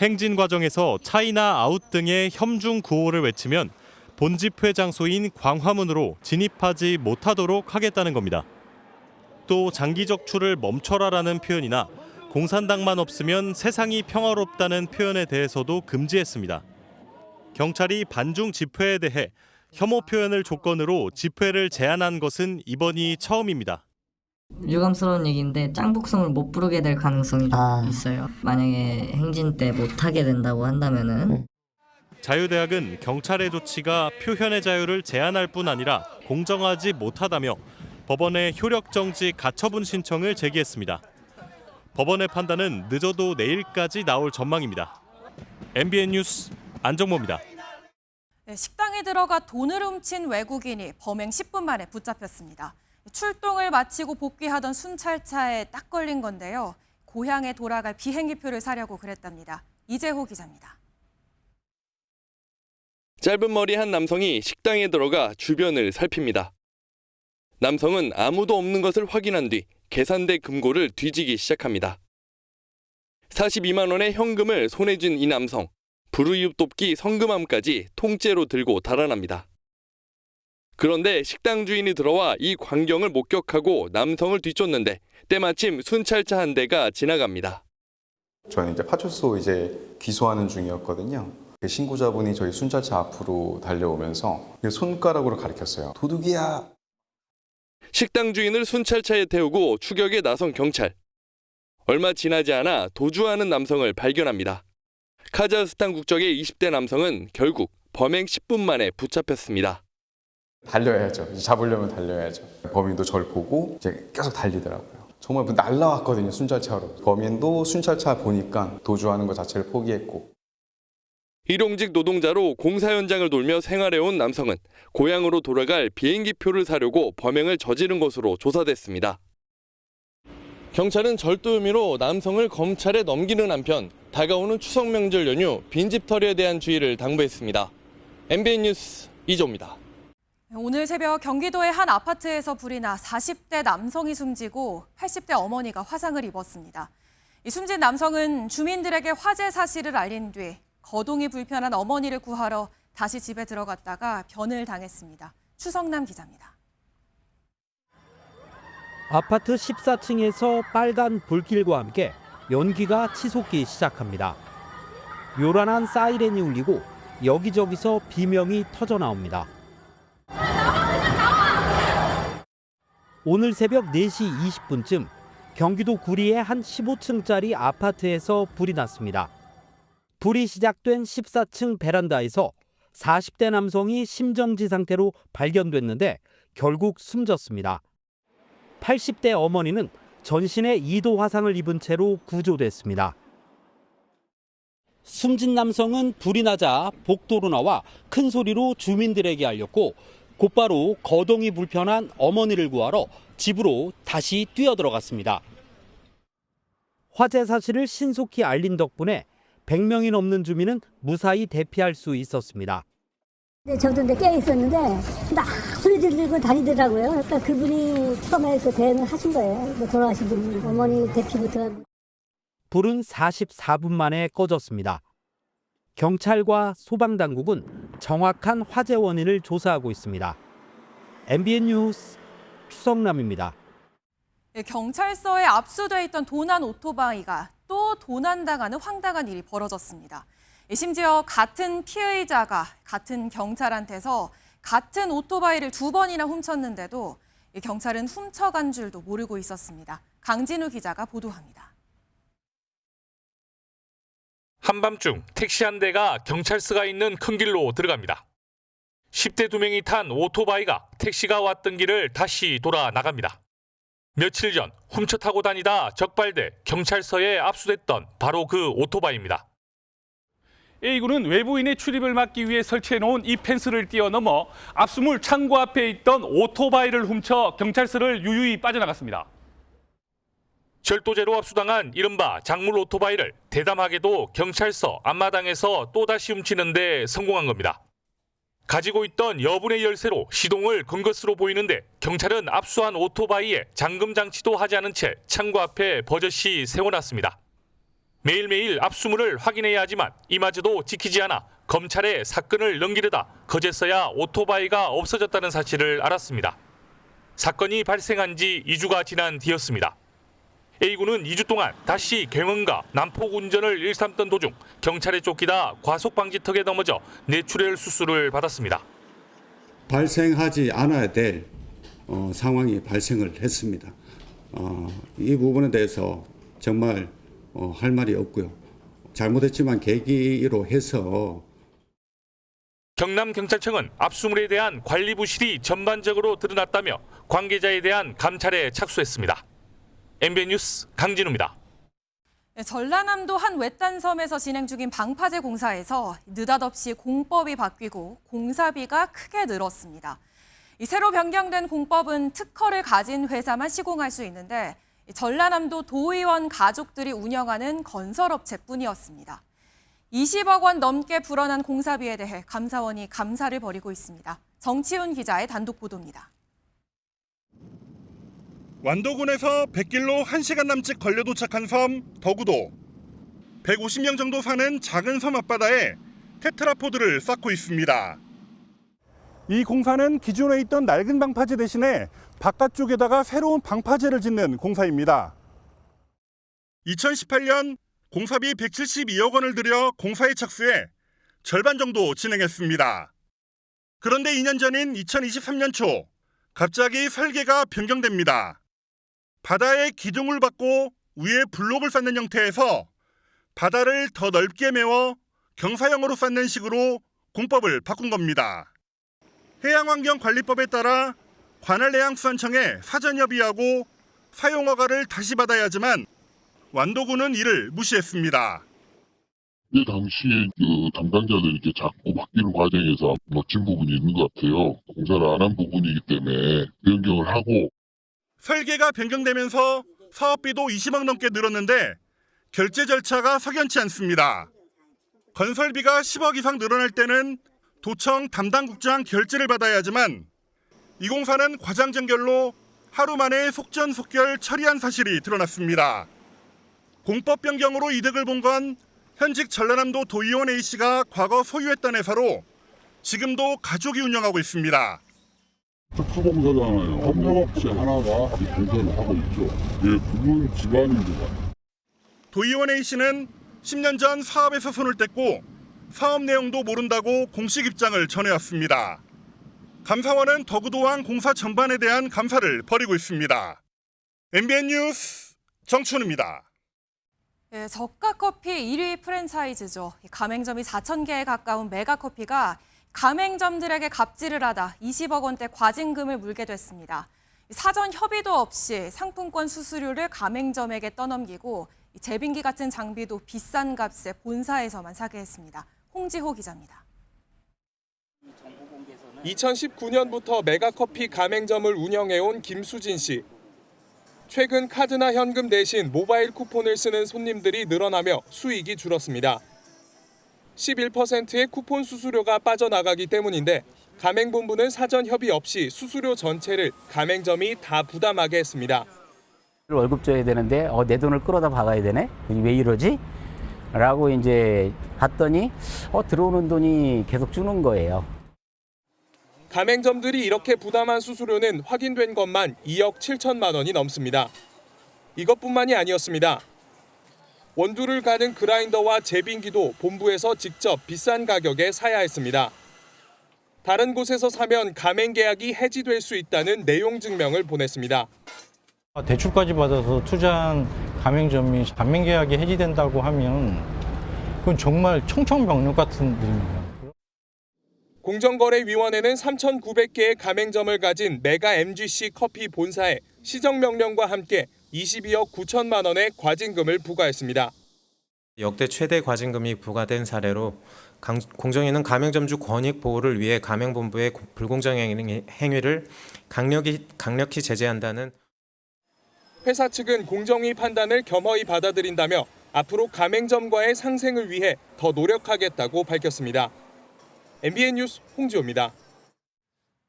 행진 과정에서 차이나 아웃 등의 혐중 구호를 외치면 본집회 장소인 광화문으로 진입하지 못하도록 하겠다는 겁니다. 또 장기 적출을 멈춰라라는 표현이나 공산당만 없으면 세상이 평화롭다는 표현에 대해서도 금지했습니다. 경찰이 반중 집회에 대해 혐오 표현을 조건으로 집회를 제한한 것은 이번이 처음입니다. 유감스러운 얘기인데 짱복성을 못 부르게 될 가능성이 있어요. 만약에 행진 때 못하게 된다고 한다면은. 자유대학은 경찰의 조치가 표현의 자유를 제한할 뿐 아니라 공정하지 못하다며 법원에 효력정지 가처분 신청을 제기했습니다. 법원의 판단은 늦어도 내일까지 나올 전망입니다. MBN 뉴스 안정모입니다. 식당에 들어가 돈을 훔친 외국인이 범행 10분 만에 붙잡혔습니다. 출동을 마치고 복귀하던 순찰차에 딱 걸린 건데요. 고향에 돌아갈 비행기표를 사려고 그랬답니다. 이재호 기자입니다. 짧은 머리 한 남성이 식당에 들어가 주변을 살핍니다. 남성은 아무도 없는 것을 확인한 뒤 계산대 금고를 뒤지기 시작합니다. 42만 원의 현금을 손에 쥔 이 남성, 불우이웃 돕기 성금함까지 통째로 들고 달아납니다. 그런데 식당 주인이 들어와 이 광경을 목격하고 남성을 뒤쫓는데 때마침 순찰차 한 대가 지나갑니다. 저는 이제 파출소 귀소하는 중이었거든요. 신고자분이 저희 순찰차 앞으로 달려오면서 손가락으로 가리켰어요. 도둑이야. 식당 주인을 순찰차에 태우고 추격에 나선 경찰. 얼마 지나지 않아 도주하는 남성을 발견합니다. 카자흐스탄 국적의 20대 남성은 결국 범행 10분 만에 붙잡혔습니다. 달려야죠. 잡으려면 달려야죠. 범인도 저를 보고 이제 계속 달리더라고요. 정말 날라왔거든요, 순찰차로. 범인도 순찰차 보니까 도주하는 것 자체를 포기했고. 일용직 노동자로 공사 현장을 돌며 생활해온 남성은 고향으로 돌아갈 비행기표를 사려고 범행을 저지른 것으로 조사됐습니다. 경찰은 절도 혐의로 남성을 검찰에 넘기는 한편 다가오는 추석 명절 연휴 빈집털이에 대한 주의를 당부했습니다. MBN 뉴스 이조입니다. 오늘 새벽 경기도의 한 아파트에서 불이 나 40대 남성이 숨지고 80대 어머니가 화상을 입었습니다. 이 숨진 남성은 주민들에게 화재 사실을 알린 뒤 거동이 불편한 어머니를 구하러 다시 집에 들어갔다가 변을 당했습니다. 추성남 기자입니다. 아파트 14층에서 빨간 불길과 함께 연기가 치솟기 시작합니다. 요란한 사이렌이 울리고 여기저기서 비명이 터져 나옵니다. 오늘 새벽 4시 20분쯤 경기도 구리의 한 15층짜리 아파트에서 불이 났습니다. 불이 시작된 14층 베란다에서 40대 남성이 심정지 상태로 발견됐는데 결국 숨졌습니다. 80대 어머니는 전신에 2도 화상을 입은 채로 구조됐습니다. 숨진 남성은 불이 나자 복도로 나와 큰 소리로 주민들에게 알렸고 곧바로 거동이 불편한 어머니를 구하러 집으로 다시 뛰어들어갔습니다. 화재 사실을 신속히 알린 덕분에 100명이 넘는 주민은 무사히 대피할 수 있었습니다. 저도 깨어 있었는데 막 소리 들리고 다니더라고요. 그러니까 그분이 처음에 그 대응을 하신 거예요. 돌아가신 분이 어머니 대피부터. 불은 44분 만에 꺼졌습니다. 경찰과 소방당국은 정확한 화재 원인을 조사하고 있습니다. MBN 뉴스 추성남입니다. 경찰서에 압수돼 있던 도난 오토바이가 또 도난당하는 황당한 일이 벌어졌습니다. 심지어 같은 피해자가 같은 경찰한테서 같은 오토바이를 2번이나 훔쳤는데도 경찰은 훔쳐간 줄도 모르고 있었습니다. 강진우 기자가 보도합니다. 한밤중 택시 한 대가 경찰서가 있는 큰 길로 들어갑니다. 10대 2명이 탄 오토바이가 택시가 왔던 길을 다시 돌아 나갑니다. 며칠 전 훔쳐 타고 다니다 적발돼 경찰서에 압수됐던 바로 그 오토바이입니다. A군은 외부인의 출입을 막기 위해 설치해놓은 이 펜스를 뛰어넘어 압수물 창고 앞에 있던 오토바이를 훔쳐 경찰서를 유유히 빠져나갔습니다. 절도죄로 압수당한 이른바 작물 오토바이를 대담하게도 경찰서 앞마당에서 또다시 훔치는 데 성공한 겁니다. 가지고 있던 여분의 열쇠로 시동을 건 것으로 보이는데 경찰은 압수한 오토바이에 잠금 장치도 하지 않은 채 창고 앞에 버젓이 세워놨습니다. 매일매일 압수물을 확인해야 하지만 이마저도 지키지 않아 검찰에 사건을 넘기려다 그제서야 오토바이가 없어졌다는 사실을 알았습니다. 사건이 발생한 지 2주가 지난 뒤였습니다. A군은 2주 동안 다시 경원과 남포 운전을 일삼던 도중 경찰에 쫓기다 과속방지턱에 넘어져 뇌출혈 수술을 받았습니다. 발생하지 않아야 될 상황이 발생을 했습니다. 이 부분에 대해서 정말 할 말이 없고요. 잘못했지만 계기로 해서 경남경찰청은 압수물에 대한 관리 부실이 전반적으로 드러났다며 관계자에 대한 감찰에 착수했습니다. MBN 뉴스 강진우입니다. 전라남도 한 외딴 섬에서 진행 중인 방파제 공사에서 느닷없이 공법이 바뀌고 공사비가 크게 늘었습니다. 이 새로 변경된 공법은 특허를 가진 회사만 시공할 수 있는데 전라남도 도의원 가족들이 운영하는 건설업체뿐이었습니다. 20억 원 넘게 불어난 공사비에 대해 감사원이 감사를 벌이고 있습니다. 정치훈 기자의 단독 보도입니다. 완도군에서 100길로 1시간 남짓 걸려 도착한 섬 덕우도. 150명 정도 사는 작은 섬 앞바다에 테트라포드를 쌓고 있습니다. 이 공사는 기존에 있던 낡은 방파제 대신에 바깥쪽에다가 새로운 방파제를 짓는 공사입니다. 2018년 공사비 172억 원을 들여 공사에 착수해 절반 정도 진행했습니다. 그런데 2년 전인 2023년 초 갑자기 설계가 변경됩니다. 바다에 기둥을 받고 위에 블록을 쌓는 형태에서 바다를 더 넓게 메워 경사형으로 쌓는 식으로 공법을 바꾼 겁니다. 해양환경관리법에 따라 관할해양수산청에 사전 협의하고 사용 허가를 다시 받아야 하지만 완도군은 이를 무시했습니다. 그 당시에 담당자들이 이렇게 자꾸 바뀌는 과정에서 놓친 부분이 있는 것 같아요. 공사를 안 한 부분이기 때문에 변경을 하고. 설계가 변경되면서 사업비도 20억 넘게 늘었는데 결제 절차가 석연치 않습니다. 건설비가 10억 이상 늘어날 때는 도청 담당국장 결재를 받아야 하지만 이 공사는 과장전결로 하루 만에 속전속결 처리한 사실이 드러났습니다. 공법 변경으로 이득을 본 건 현직 전라남도 도의원 A씨가 과거 소유했던 회사로 지금도 가족이 운영하고 있습니다. 특수공사잖아요. 협력업체 하나가 이 공사를 하고 있죠. 예, 부분 집안입니다. 도의원 A씨는 10년 전 사업에서 손을 뗐고 사업 내용도 모른다고 공식 입장을 전해왔습니다. 감사원은 덕우도항 공사 전반에 대한 감사를 벌이고 있습니다. MBN 뉴스 정춘우입니다. 네, 저가 커피 1위 프랜차이즈죠. 가맹점이 4,000개에 가까운 메가커피가 가맹점들에게 갑질을 하다 20억 원대 과징금을 물게 됐습니다. 사전 협의도 없이 상품권 수수료를 가맹점에게 떠넘기고 제빙기 같은 장비도 비싼 값에 본사에서만 사게 했습니다. 홍지호 기자입니다. 2019년부터 메가커피 가맹점을 운영해온 김수진 씨. 최근 카드나 현금 대신 모바일 쿠폰을 쓰는 손님들이 늘어나며 수익이 줄었습니다. 11%의 쿠폰 수수료가 빠져나가기 때문인데 가맹본부는 사전 협의 없이 수수료 전체를 가맹점이 다 부담하게 했습니다. 월급 줘야 되는데 내 돈을 끌어다 박아야 되네? 왜 이러지? 라고 이제 봤더니 들어오는 돈이 계속 주는 거예요. 가맹점들이 이렇게 부담한 수수료는 확인된 것만 2억 7천만 원이 넘습니다. 이것뿐만이 아니었습니다. 원두를 가는 그라인더와 제빙기도 본부에서 직접 비싼 가격에 사야 했습니다. 다른 곳에서 사면 가맹 계약이 해지될 수 있다는 내용 증명을 보냈습니다. 대출까지 받아서 투자한 가맹점이 가맹 계약이 해지된다고 하면 그건 정말 청천벽력 같은 일입니다. 공정거래위원회는 3,900개의 가맹점을 가진 메가 MGC 커피 본사에 시정명령과 함께 22억 9천만 원의 과징금을 부과했습니다. 역대 최대 과징금이 부과된 사례로 공정위는 가맹점주 권익 보호를 위해 가맹본부의 불공정 행위를 강력히 제재한다는 회사 측은 공정위 판단을 겸허히 받아들인다며 앞으로 가맹점과의 상생을 위해 더 노력하겠다고 밝혔습니다. MBN 뉴스 홍지호입니다.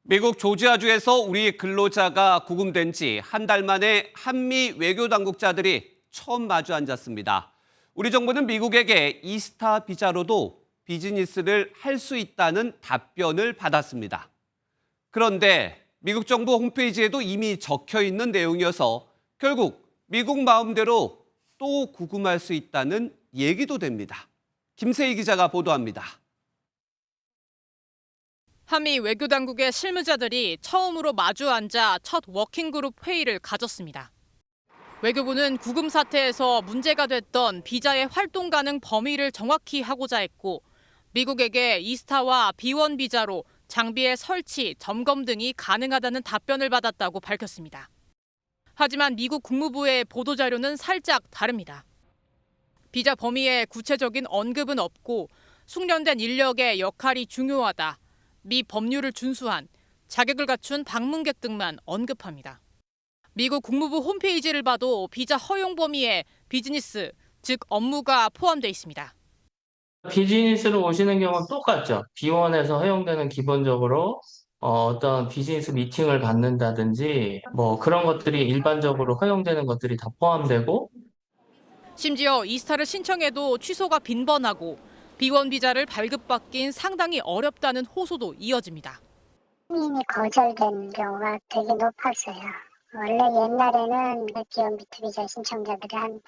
미국 조지아주에서 우리 근로자가 구금된 지 한 달 만에 한미 외교당국자들이 처음 마주 앉았습니다. 우리 정부는 미국에게 이스타 비자로도 비즈니스를 할 수 있다는 답변을 받았습니다. 그런데 미국 정부 홈페이지에도 이미 적혀 있는 내용이어서 결국 미국 마음대로 또 구금할 수 있다는 얘기도 됩니다. 김세희 기자가 보도합니다. 한미 외교당국의 실무자들이 처음으로 마주 앉아 첫 워킹그룹 회의를 가졌습니다. 외교부는 구금 사태에서 문제가 됐던 비자의 활동 가능 범위를 정확히 하고자 했고 미국에게 이스타와 B1 비자로 장비의 설치, 점검 등이 가능하다는 답변을 받았다고 밝혔습니다. 하지만 미국 국무부의 보도자료는 살짝 다릅니다. 비자 범위에 구체적인 언급은 없고 숙련된 인력의 역할이 중요하다. 미 법률을 준수한 자격을 갖춘 방문객 등만 언급합니다. 미국 국무부 홈페이지를 봐도 비자 허용 범위에 비즈니스, 즉 업무가 포함되어 있습니다. 비즈니스로 오시는 경우는 똑같죠. B1에서 허용되는 기본적으로 어떤 비즈니스 미팅을 받는다든지 그런 것들이 일반적으로 허용되는 것들이 다 포함되고 심지어 이스타를 신청해도 취소가 빈번하고 B1 비자를 발급받긴 상당히 어렵다는 호소도 이어집니다. 승인이 거절된 경우가 되게 높았어요. 원래 옛날에는 B1 비자 신청자들이 한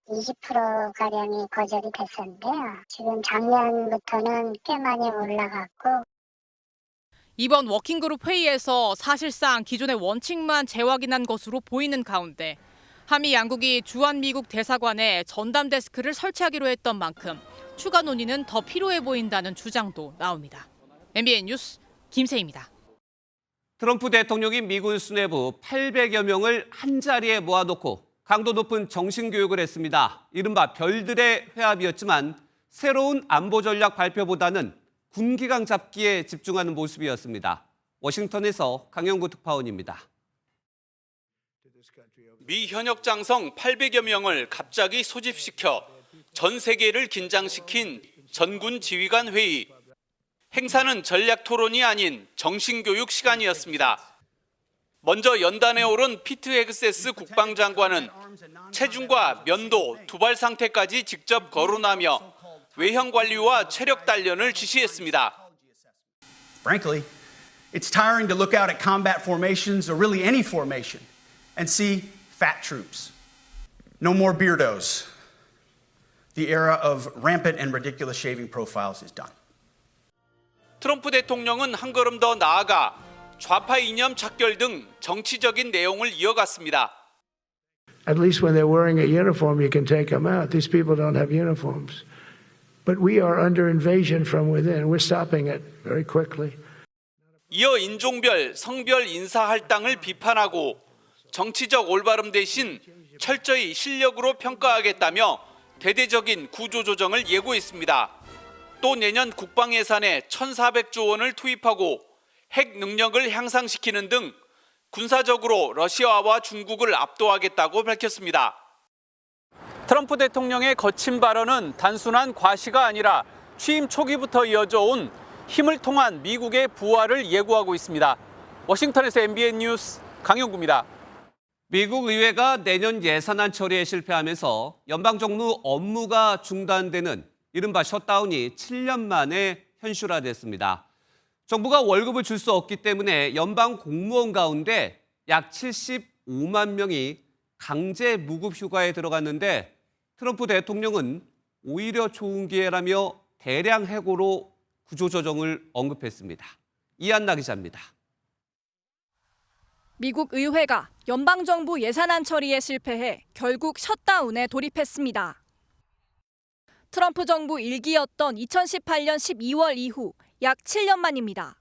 20%가량이 거절이 됐었는데요. 지금 작년부터는 꽤 많이 올라갔고. 이번 워킹그룹 회의에서 사실상 기존의 원칙만 재확인한 것으로 보이는 가운데 한미 양국이 주한미국 대사관에 전담 데스크를 설치하기로 했던 만큼 추가 논의는 더 필요해 보인다는 주장도 나옵니다. MBN 뉴스 김세희입니다. 트럼프 대통령이 미군 수뇌부 800여 명을 한자리에 모아놓고 강도 높은 정신교육을 했습니다. 이른바 별들의 회합이었지만 새로운 안보 전략 발표보다는 군기강 잡기에 집중하는 모습이었습니다. 워싱턴에서 강영구 특파원입니다. 미 현역 장성 800여 명을 갑자기 소집시켜 전 세계를 긴장시킨 전군 지휘관 회의. 행사는 전략 토론이 아닌 정신교육 시간이었습니다. 먼저 연단에 오른 피트 헤그세스 국방장관은 체중과 면도, 두발 상태까지 직접 거론하며 외형 관리와 체력 단련을 지시했습니다. Frankly, it's tiring to look out at combat formations or really any formation and see fat troops. No more beardos. the era of rampant and ridiculous shaving profiles is done. 트럼프 대통령은 한 걸음 더 나아가 좌파 이념 척결 등 정치적인 내용을 이어갔습니다. At least when they're wearing a uniform, you can take them out. These people don't have uniforms. But we are under invasion from within. We're stopping it very quickly. 이어 인종별, 성별 인사 할당을 비판하고 정치적 올바름 대신 철저히 실력으로 평가하겠다며 대대적인 구조조정을 예고했습니다. 또 내년 국방 예산에 1,400조 원을 투입하고 핵 능력을 향상시키는 등 군사적으로 러시아와 중국을 압도하겠다고 밝혔습니다. 트럼프 대통령의 거친 발언은 단순한 과시가 아니라 취임 초기부터 이어져 온 힘을 통한 미국의 부활을 예고하고 있습니다. 워싱턴에서 MBN 뉴스 강영구입니다. 미국 의회가 내년 예산안 처리에 실패하면서 연방정부 업무가 중단되는 이른바 셧다운이 7년 만에 현실화됐습니다. 정부가 월급을 줄 수 없기 때문에 연방 공무원 가운데 약 75만 명이 강제 무급 휴가에 들어갔는데 트럼프 대통령은 오히려 좋은 기회라며 대량 해고로 구조조정을 언급했습니다. 이한나 기자입니다. 미국 의회가 연방정부 예산안 처리에 실패해 결국 셧다운에 돌입했습니다. 트럼프 정부 1기였던 2018년 12월 이후 약 7년 만입니다.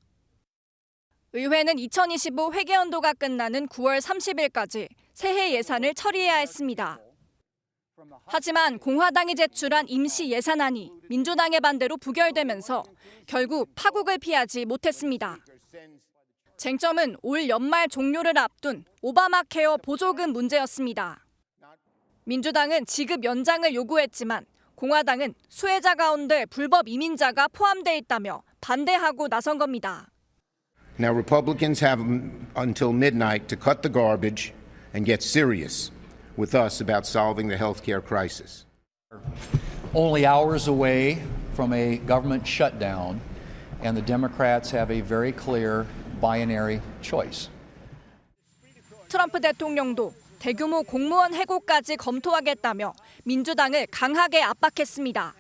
의회는 2025 회계연도가 끝나는 9월 30일까지 새해 예산을 처리해야 했습니다. 하지만 공화당이 제출한 임시 예산안이 민주당의 반대로 부결되면서 결국 파국을 피하지 못했습니다. 쟁점은 올 연말 종료를 앞둔 오바마 케어 보조금 문제였습니다. 민주당은 지급 연장을 요구했지만 공화당은 수혜자 가운데 불법 이민자가 포함돼 있다며 반대하고 나선 겁니다. Now Republicans have until midnight to cut the garbage and get serious with us about solving the healthcare crisis. Only hours away from a government shutdown, and the Democrats have a very clear binary choice. 트럼프 대통령도 대규모 공무원 해고까지 검토하겠다며 민주당을 강하게 압박했습니다.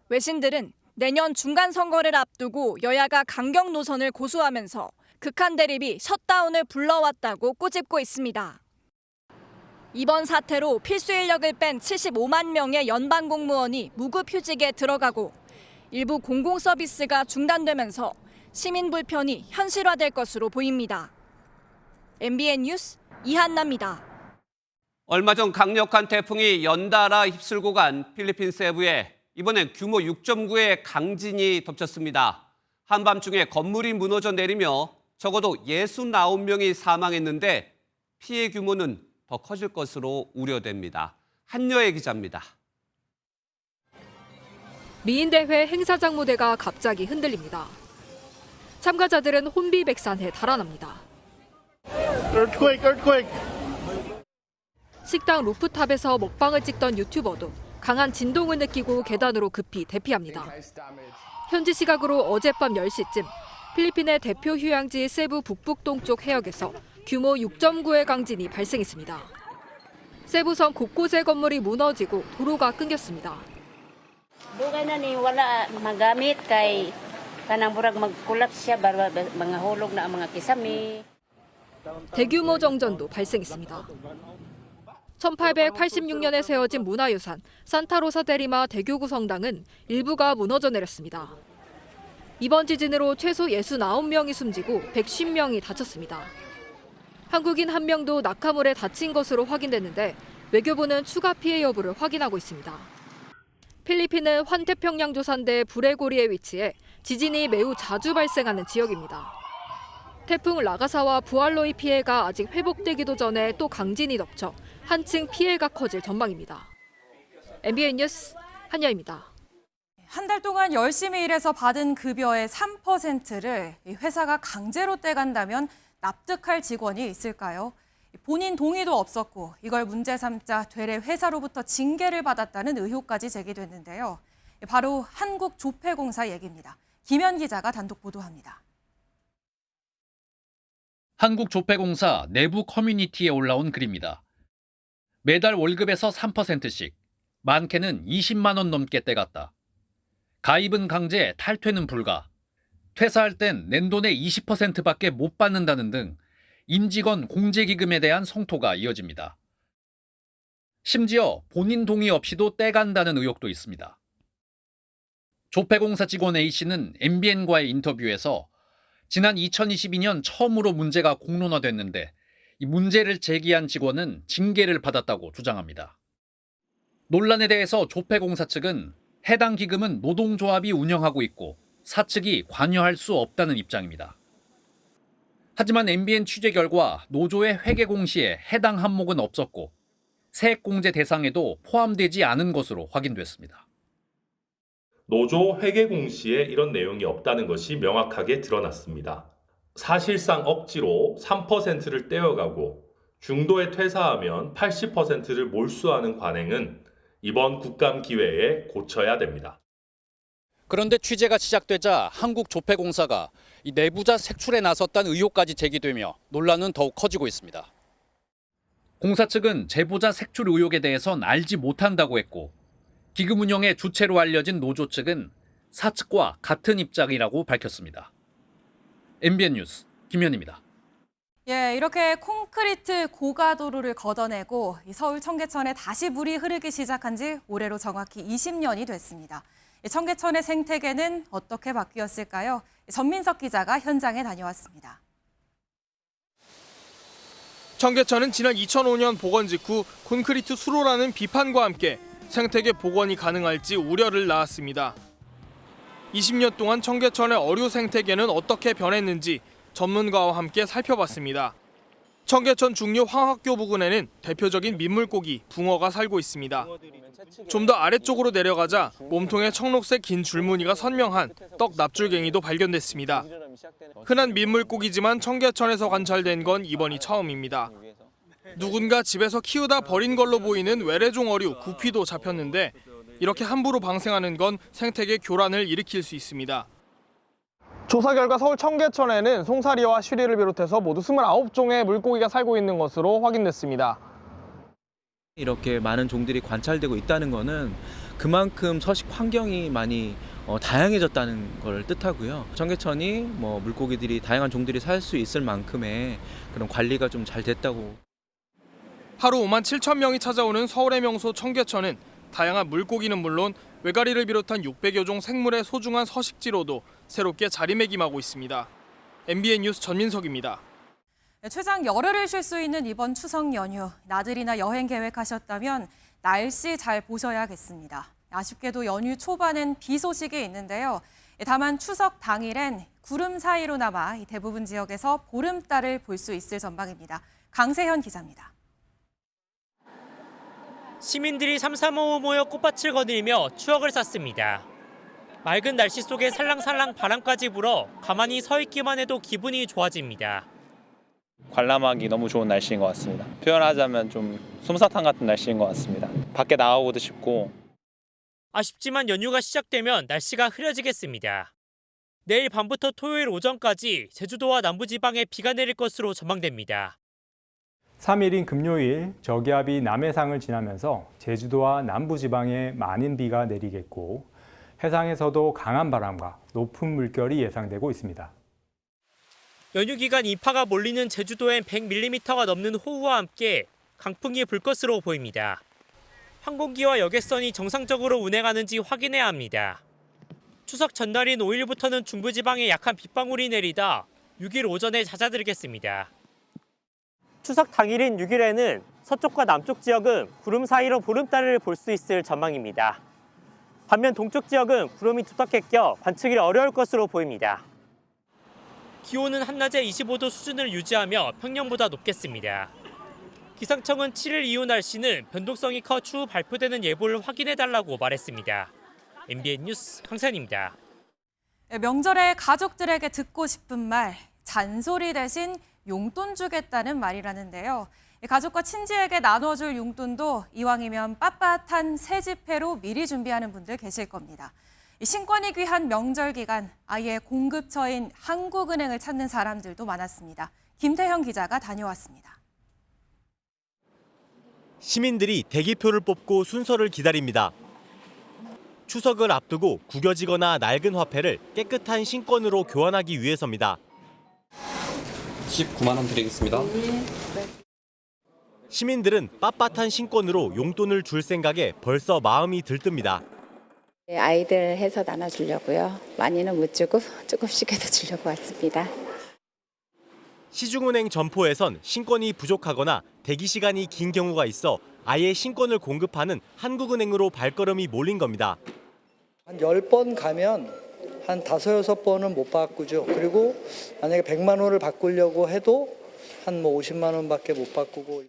외신들은 내년 중간 선거를 앞두고 여야가 강경 노선을 고수하면서 극한 대립이 셧다운을 불러왔다고 꼬집고 있습니다. 이번 사태로 필수 인력을 뺀 75만 명의 연방 공무원이 무급 휴직에 들어가고 일부 공공 서비스가 중단되면서 시민 불편이 현실화될 것으로 보입니다. MBN 뉴스 이한나입니다. 얼마 전 강력한 태풍이 연달아 휩쓸고 간 필리핀 세부에 이번엔 규모 6.9의 강진이 덮쳤습니다. 한밤중에 건물이 무너져 내리며 적어도 69명이 사망했는데 피해 규모는 더 커질 것으로 우려됩니다. 한여애 기자입니다. 미인대회 행사장 무대가 갑자기 흔들립니다. 참가자들은 혼비백산해 달아납니다. 식당 루프탑에서 먹방을 찍던 유튜버도 강한 진동을 느끼고 계단으로 급히 대피합니다. 현지 시각으로 어젯밤 10시쯤 필리핀의 대표 휴양지 세부 북북동쪽 해역에서 규모 6.9의 강진이 발생했습니다. 세부섬 곳곳의 건물이 무너지고 도로가 끊겼습니다. wala magamit kay kanang murag mag-collapse siya mga hulog na ang mga kisame. 대규모 정전도 발생했습니다. 1886년에 세워진 문화유산 산타로사 데리마 대교구 성당은 일부가 무너져 내렸습니다. 이번 지진으로 최소 69명이 숨지고 150명이 다쳤습니다. 한국인 1명도 낙하물에 다친 것으로 확인됐는데 외교부는 추가 피해 여부를 확인하고 있습니다. 필리핀은 환태평양 조산대 부레고리에 위치해 지진이 매우 자주 발생하는 지역입니다. 태풍 라가사와 부알로이 피해가 아직 회복되기도 전에 또 강진이 덮쳐 한층 피해가 커질 전망입니다. MBN 뉴스 한여입니다. 한 달 동안 열심히 일해서 받은 급여의 3%를 회사가 강제로 떼간다면 납득할 직원이 있을까요? 본인 동의도 없었고 이걸 문제 삼자 되레 회사로부터 징계를 받았다는 의혹까지 제기됐는데요. 바로 한국조폐공사 얘기입니다. 김현 기자가 단독 보도합니다. 한국조폐공사 내부 커뮤니티에 올라온 글입니다. 매달 월급에서 3%씩, 많게는 20만 원 넘게 떼갔다. 가입은 강제, 탈퇴는 불가. 퇴사할 땐 낸 돈의 20%밖에 못 받는다는 등 임직원 공제기금에 대한 성토가 이어집니다. 심지어 본인 동의 없이도 떼간다는 의혹도 있습니다. 조폐공사 직원 A씨는 MBN과의 인터뷰에서 지난 2022년 처음으로 문제가 공론화됐는데 이 문제를 제기한 직원은 징계를 받았다고 주장합니다. 논란에 대해서 조폐공사 측은 해당 기금은 노동조합이 운영하고 있고 사측이 관여할 수 없다는 입장입니다. 하지만 MBN 취재 결과 노조의 회계 공시에 해당 항목은 없었고 세액공제 대상에도 포함되지 않은 것으로 확인됐습니다. 노조 회계 공시에 이런 내용이 없다는 것이 명확하게 드러났습니다. 사실상 억지로 3%를 떼어가고 중도에 퇴사하면 80%를 몰수하는 관행은 이번 국감 기회에 고쳐야 됩니다. 그런데 취재가 시작되자 한국조폐공사가 이 내부자 색출에 나섰다는 의혹까지 제기되며 논란은 더욱 커지고 있습니다. 공사 측은 제보자 색출 의혹에 대해선 알지 못한다고 했고 기금 운영의 주체로 알려진 노조 측은 사측과 같은 입장이라고 밝혔습니다. MBN 뉴스 김현입니다. 예, 이렇게 콘크리트 고가도로를 걷어내고 서울 청계천에 다시 물이 흐르기 시작한 지 올해로 정확히 20년이 됐습니다. 청계천의 생태계는 어떻게 바뀌었을까요? 전민석 기자가 현장에 다녀왔습니다. 청계천은 지난 2005년 복원 직후 콘크리트 수로라는 비판과 함께 생태계 복원이 가능할지 우려를 낳았습니다. 20년 동안 청계천의 어류 생태계는 어떻게 변했는지 전문가와 함께 살펴봤습니다. 청계천 중류 황학교 부근에는 대표적인 민물고기, 붕어가 살고 있습니다. 좀 더 아래쪽으로 내려가자 몸통에 청록색 긴 줄무늬가 선명한 떡 납줄갱이도 발견됐습니다. 흔한 민물고기지만 청계천에서 관찰된 건 이번이 처음입니다. 누군가 집에서 키우다 버린 걸로 보이는 외래종 어류 구피도 잡혔는데 이렇게 함부로 방생하는 건 생태계 교란을 일으킬 수 있습니다. 조사 결과 서울 청계천에는 송사리와 쉬리를 비롯해서 모두 29종의 물고기가 살고 있는 것으로 확인됐습니다. 이렇게 많은 종들이 관찰되고 있다는 것은 그만큼 서식 환경이 많이 다양해졌다는 걸 뜻하고요. 청계천이 물고기들이 다양한 종들이 살 수 있을 만큼의 그런 관리가 좀 잘 됐다고. 하루 5만 7천 명이 찾아오는 서울의 명소 청계천은 다양한 물고기는 물론 외가리를 비롯한 600여 종 생물의 소중한 서식지로도 새롭게 자리매김하고 있습니다. MBN 뉴스 전민석입니다. 최장 열흘을 쉴 수 있는 이번 추석 연휴, 나들이나 여행 계획하셨다면 날씨 잘 보셔야겠습니다. 아쉽게도 연휴 초반엔 비 소식이 있는데요. 다만 추석 당일엔 구름 사이로나마 대부분 지역에서 보름달을 볼 수 있을 전망입니다. 강세현 기자입니다. 시민들이 삼삼오오 모여 꽃밭을 거닐며 추억을 쌓습니다. 맑은 날씨 속에 살랑살랑 바람까지 불어 가만히 서 있기만 해도 기분이 좋아집니다. 관람하기 너무 좋은 날씨인 것 같습니다. 표현하자면 좀 솜사탕 같은 날씨인 것 같습니다. 밖에 나가고도 싶고. 아쉽지만 연휴가 시작되면 날씨가 흐려지겠습니다. 내일 밤부터 토요일 오전까지 제주도와 남부지방에 비가 내릴 것으로 전망됩니다. 3일인 금요일 저기압이 남해상을 지나면서 제주도와 남부지방에 많은 비가 내리겠고 해상에서도 강한 바람과 높은 물결이 예상되고 있습니다. 연휴 기간 인파가 몰리는 제주도엔 100mm가 넘는 호우와 함께 강풍이 불 것으로 보입니다. 항공기와 여객선이 정상적으로 운행하는지 확인해야 합니다. 추석 전날인 5일부터는 중부지방에 약한 빗방울이 내리다 6일 오전에 잦아들겠습니다. 추석 당일인 6일에는 서쪽과 남쪽 지역은 구름 사이로 보름달을 볼 수 있을 전망입니다. 반면 동쪽 지역은 구름이 두텁게 껴 관측이 어려울 것으로 보입니다. 기온은 한낮에 25도 수준을 유지하며 평년보다 높겠습니다. 기상청은 7일 이후 날씨는 변동성이 커 추후 발표되는 예보를 확인해달라고 말했습니다. MBN 뉴스 강산입니다. 명절에 가족들에게 듣고 싶은 말, 잔소리 대신 용돈 주겠다는 말이라는데요. 가족과 친지에게 나눠줄 용돈도 이왕이면 빳빳한 새 지폐로 미리 준비하는 분들 계실 겁니다. 신권이 귀한 명절 기간, 아예 공급처인 한국은행을 찾는 사람들도 많았습니다. 김태형 기자가 다녀왔습니다. 시민들이 대기표를 뽑고 순서를 기다립니다. 추석을 앞두고 구겨지거나 낡은 화폐를 깨끗한 신권으로 교환하기 위해서입니다. 19만 원 드리겠습니다. 시민들은 빳빳한 신권으로 용돈을 줄 생각에 벌써 마음이 들뜹니다. 아이들 해서 나눠주려고요. 많이는 못 주고 조금씩이라도 주려고 왔습니다. 시중은행 점포에선 신권이 부족하거나 대기 시간이 긴 경우가 있어 아예 신권을 공급하는 한국은행으로 발걸음이 몰린 겁니다. 한 10번 가면 한 5, 6번은 못 바꾸죠. 그리고 만약에 100만 원을 바꾸려고 해도 한 50만 원밖에 못 바꾸고.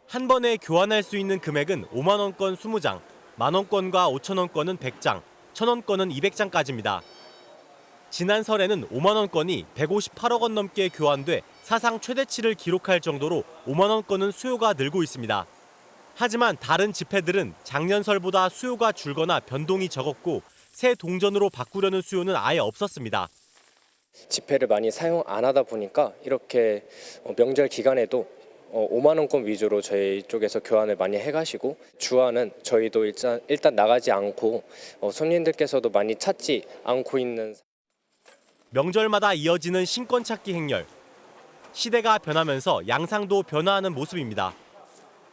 한 번에 교환할 수 있는 금액은 5만 원권 20장, 만 원권과 5천 원권은 100장, 1천 원권은 200장까지입니다. 지난 설에는 5만 원권이 158억 원 넘게 교환돼 사상 최대치를 기록할 정도로 5만 원권은 수요가 늘고 있습니다. 하지만 다른 지폐들은 작년 설보다 수요가 줄거나 변동이 적었고 새 동전으로 바꾸려는 수요는 아예 없었습니다. 지폐를 많이 사용 안 하다 보니까 이렇게 명절 기간에도 5만 원권 위주로 저희 쪽에서 교환을 많이 해가시고 주화는 저희도 일단 나가지 않고 손님들께서도 많이 찾지 않고 있는. 명절마다 이어지는 신권 찾기 행렬. 시대가 변하면서 양상도 변화하는 모습입니다.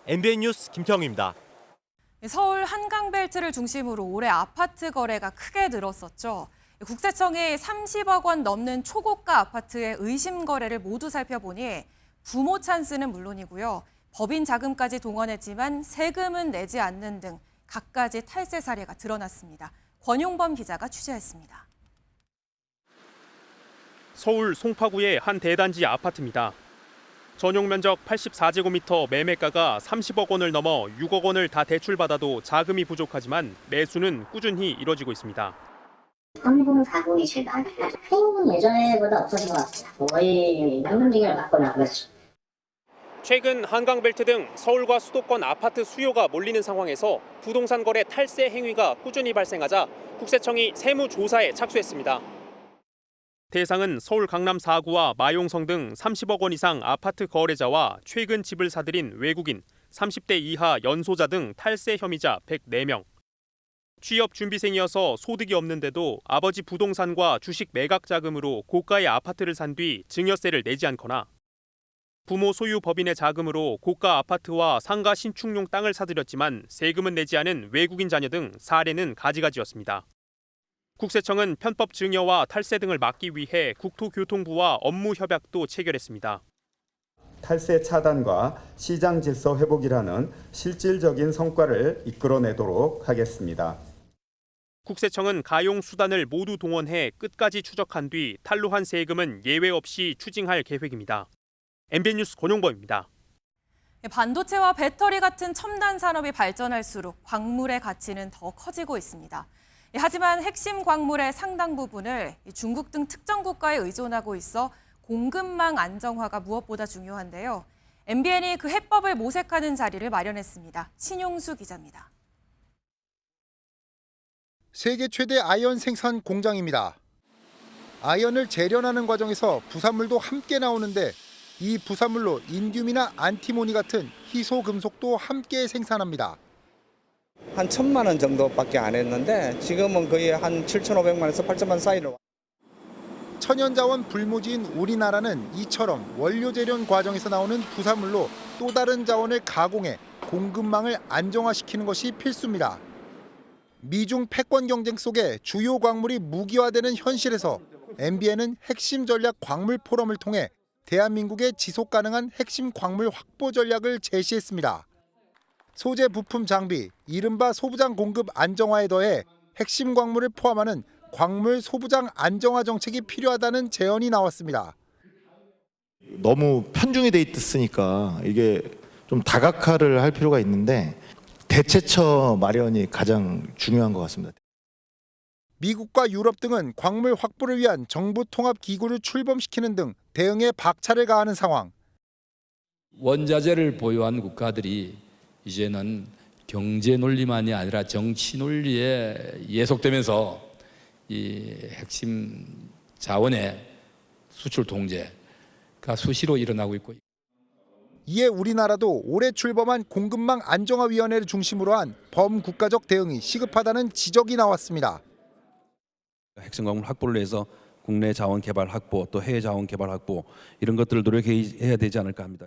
MBN 뉴스 김태형입니다. 서울 한강벨트를 중심으로 올해 아파트 거래가 크게 늘었었죠. 국세청이 30억 원 넘는 초고가 아파트의 의심 거래를 모두 살펴보니 부모 찬스는 물론이고요. 법인 자금까지 동원했지만 세금은 내지 않는 등 갖가지 탈세 사례가 드러났습니다. 권용범 기자가 취재했습니다. 서울 송파구의 한 대단지 아파트입니다. 전용 면적 84제곱미터 매매가가 30억 원을 넘어 6억 원을 다 대출받아도 자금이 부족하지만 매수는 꾸준히 이뤄지고 있습니다. 3분 4분이 7만 수요는 예전보다 없어진 것 같습니다. 거의 현금증을 받거나 그렇죠. 최근 한강벨트 등 서울과 수도권 아파트 수요가 몰리는 상황에서 부동산 거래 탈세 행위가 꾸준히 발생하자 국세청이 세무조사에 착수했습니다. 대상은 서울 강남 4구와 마용성 등 30억 원 이상 아파트 거래자와 최근 집을 사들인 외국인, 30대 이하 연소자 등 탈세 혐의자 104명. 취업 준비생이어서 소득이 없는데도 아버지 부동산과 주식 매각 자금으로 고가의 아파트를 산 뒤 증여세를 내지 않거나 부모 소유 법인의 자금으로 고가 아파트와 상가 신축용 땅을 사들였지만 세금은 내지 않은 외국인 자녀 등 사례는 가지가지였습니다. 국세청은 편법 증여와 탈세 등을 막기 위해 국토교통부와 업무 협약도 체결했습니다. 탈세 차단과 시장 질서 회복이라는 실질적인 성과를 이끌어내도록 하겠습니다. 국세청은 가용 수단을 모두 동원해 끝까지 추적한 뒤 탄로한 세금은 예외 없이 추징할 계획입니다. MBN 뉴스 권용범입니다. 반도체와 배터리 같은 첨단 산업이 발전할수록 광물의 가치는 더 커지고 있습니다. 하지만 핵심 광물의 상당 부분을 중국 등 특정 국가에 의존하고 있어 공급망 안정화가 무엇보다 중요한데요. MBN이 그 해법을 모색하는 자리를 마련했습니다. 신용수 기자입니다. 세계 최대 아이언 생산 공장입니다. 아이언을 재련하는 과정에서 부산물도 함께 나오는데 이 부산물로 인듐이나 안티모니 같은 희소 금속도 함께 생산합니다. 한 1,000만 원 정도밖에 안 했는데 지금은 거의 한 7,500만에서 8천만 사이로. 천연자원 불모지인 우리나라는 이처럼 원료 재련 과정에서 나오는 부산물로 또 다른 자원을 가공해 공급망을 안정화시키는 것이 필수입니다. 미중 패권 경쟁 속에 주요 광물이 무기화되는 현실에서 MBN은 핵심 전략 광물 포럼을 통해 대한민국의 지속 가능한 핵심 광물 확보 전략을 제시했습니다. 소재 부품 장비, 이른바 소부장 공급 안정화에 더해 핵심 광물을 포함하는 광물 소부장 안정화 정책이 필요하다는 제언이 나왔습니다. 너무 편중이 돼 있으니까 이게 좀 다각화를 할 필요가 있는데 대체처 마련이 가장 중요한 것 같습니다. 미국과 유럽 등은 광물 확보를 위한 정부 통합 기구를 출범시키는 등 대응에 박차를 가하는 상황. 원자재를 보유한 국가들이 이제는 경제 논리만이 아니라 정치 논리에 예속되면서 이 핵심 자원의 수출 통제가 수시로 일어나고 있고. 이에 우리나라도 올해 출범한 공급망 안정화위원회를 중심으로 한 범국가적 대응이 시급하다는 지적이 나왔습니다. 핵심 광물 확보를 해서 국내 자원 개발 확보, 또 해외 자원 개발 확보 이런 것들을 노력해야 되지 않을까 합니다.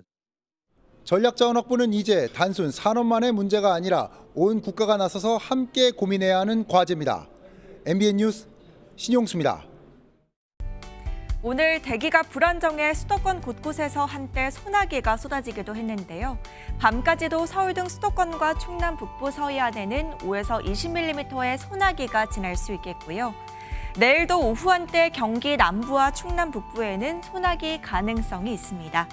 전략자원 확보는 이제 단순 산업만의 문제가 아니라 온 국가가 나서서 함께 고민해야 하는 과제입니다. MBN 뉴스 신용수입니다. 오늘 대기가 불안정해 수도권 곳곳에서 한때 소나기가 쏟아지기도 했는데요. 밤까지도 서울 등 수도권과 충남 북부 서해안에는 5에서 20mm의 소나기가 지날 수 있겠고요. 내일도 오후 한때 경기 남부와 충남 북부에는 소나기 가능성이 있습니다.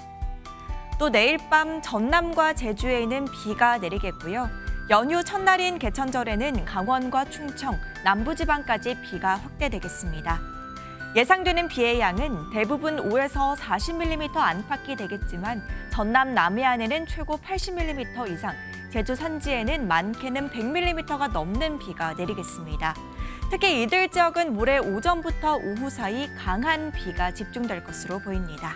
또 내일 밤 전남과 제주에는 비가 내리겠고요. 연휴 첫날인 개천절에는 강원과 충청, 남부지방까지 비가 확대되겠습니다. 예상되는 비의 양은 대부분 5에서 40mm 안팎이 되겠지만 전남 남해안에는 최고 80mm 이상, 제주 산지에는 많게는 100mm가 넘는 비가 내리겠습니다. 특히 이들 지역은 모레 오전부터 오후 사이 강한 비가 집중될 것으로 보입니다.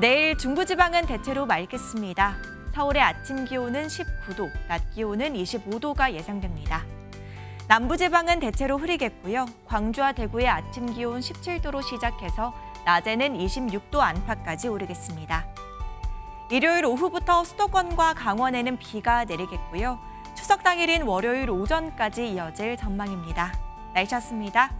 내일 중부지방은 대체로 맑겠습니다. 서울의 아침 기온은 19도, 낮 기온은 25도가 예상됩니다. 남부지방은 대체로 흐리겠고요. 광주와 대구의 아침 기온 17도로 시작해서 낮에는 26도 안팎까지 오르겠습니다. 일요일 오후부터 수도권과 강원에는 비가 내리겠고요. 추석 당일인 월요일 오전까지 이어질 전망입니다. 날씨였습니다.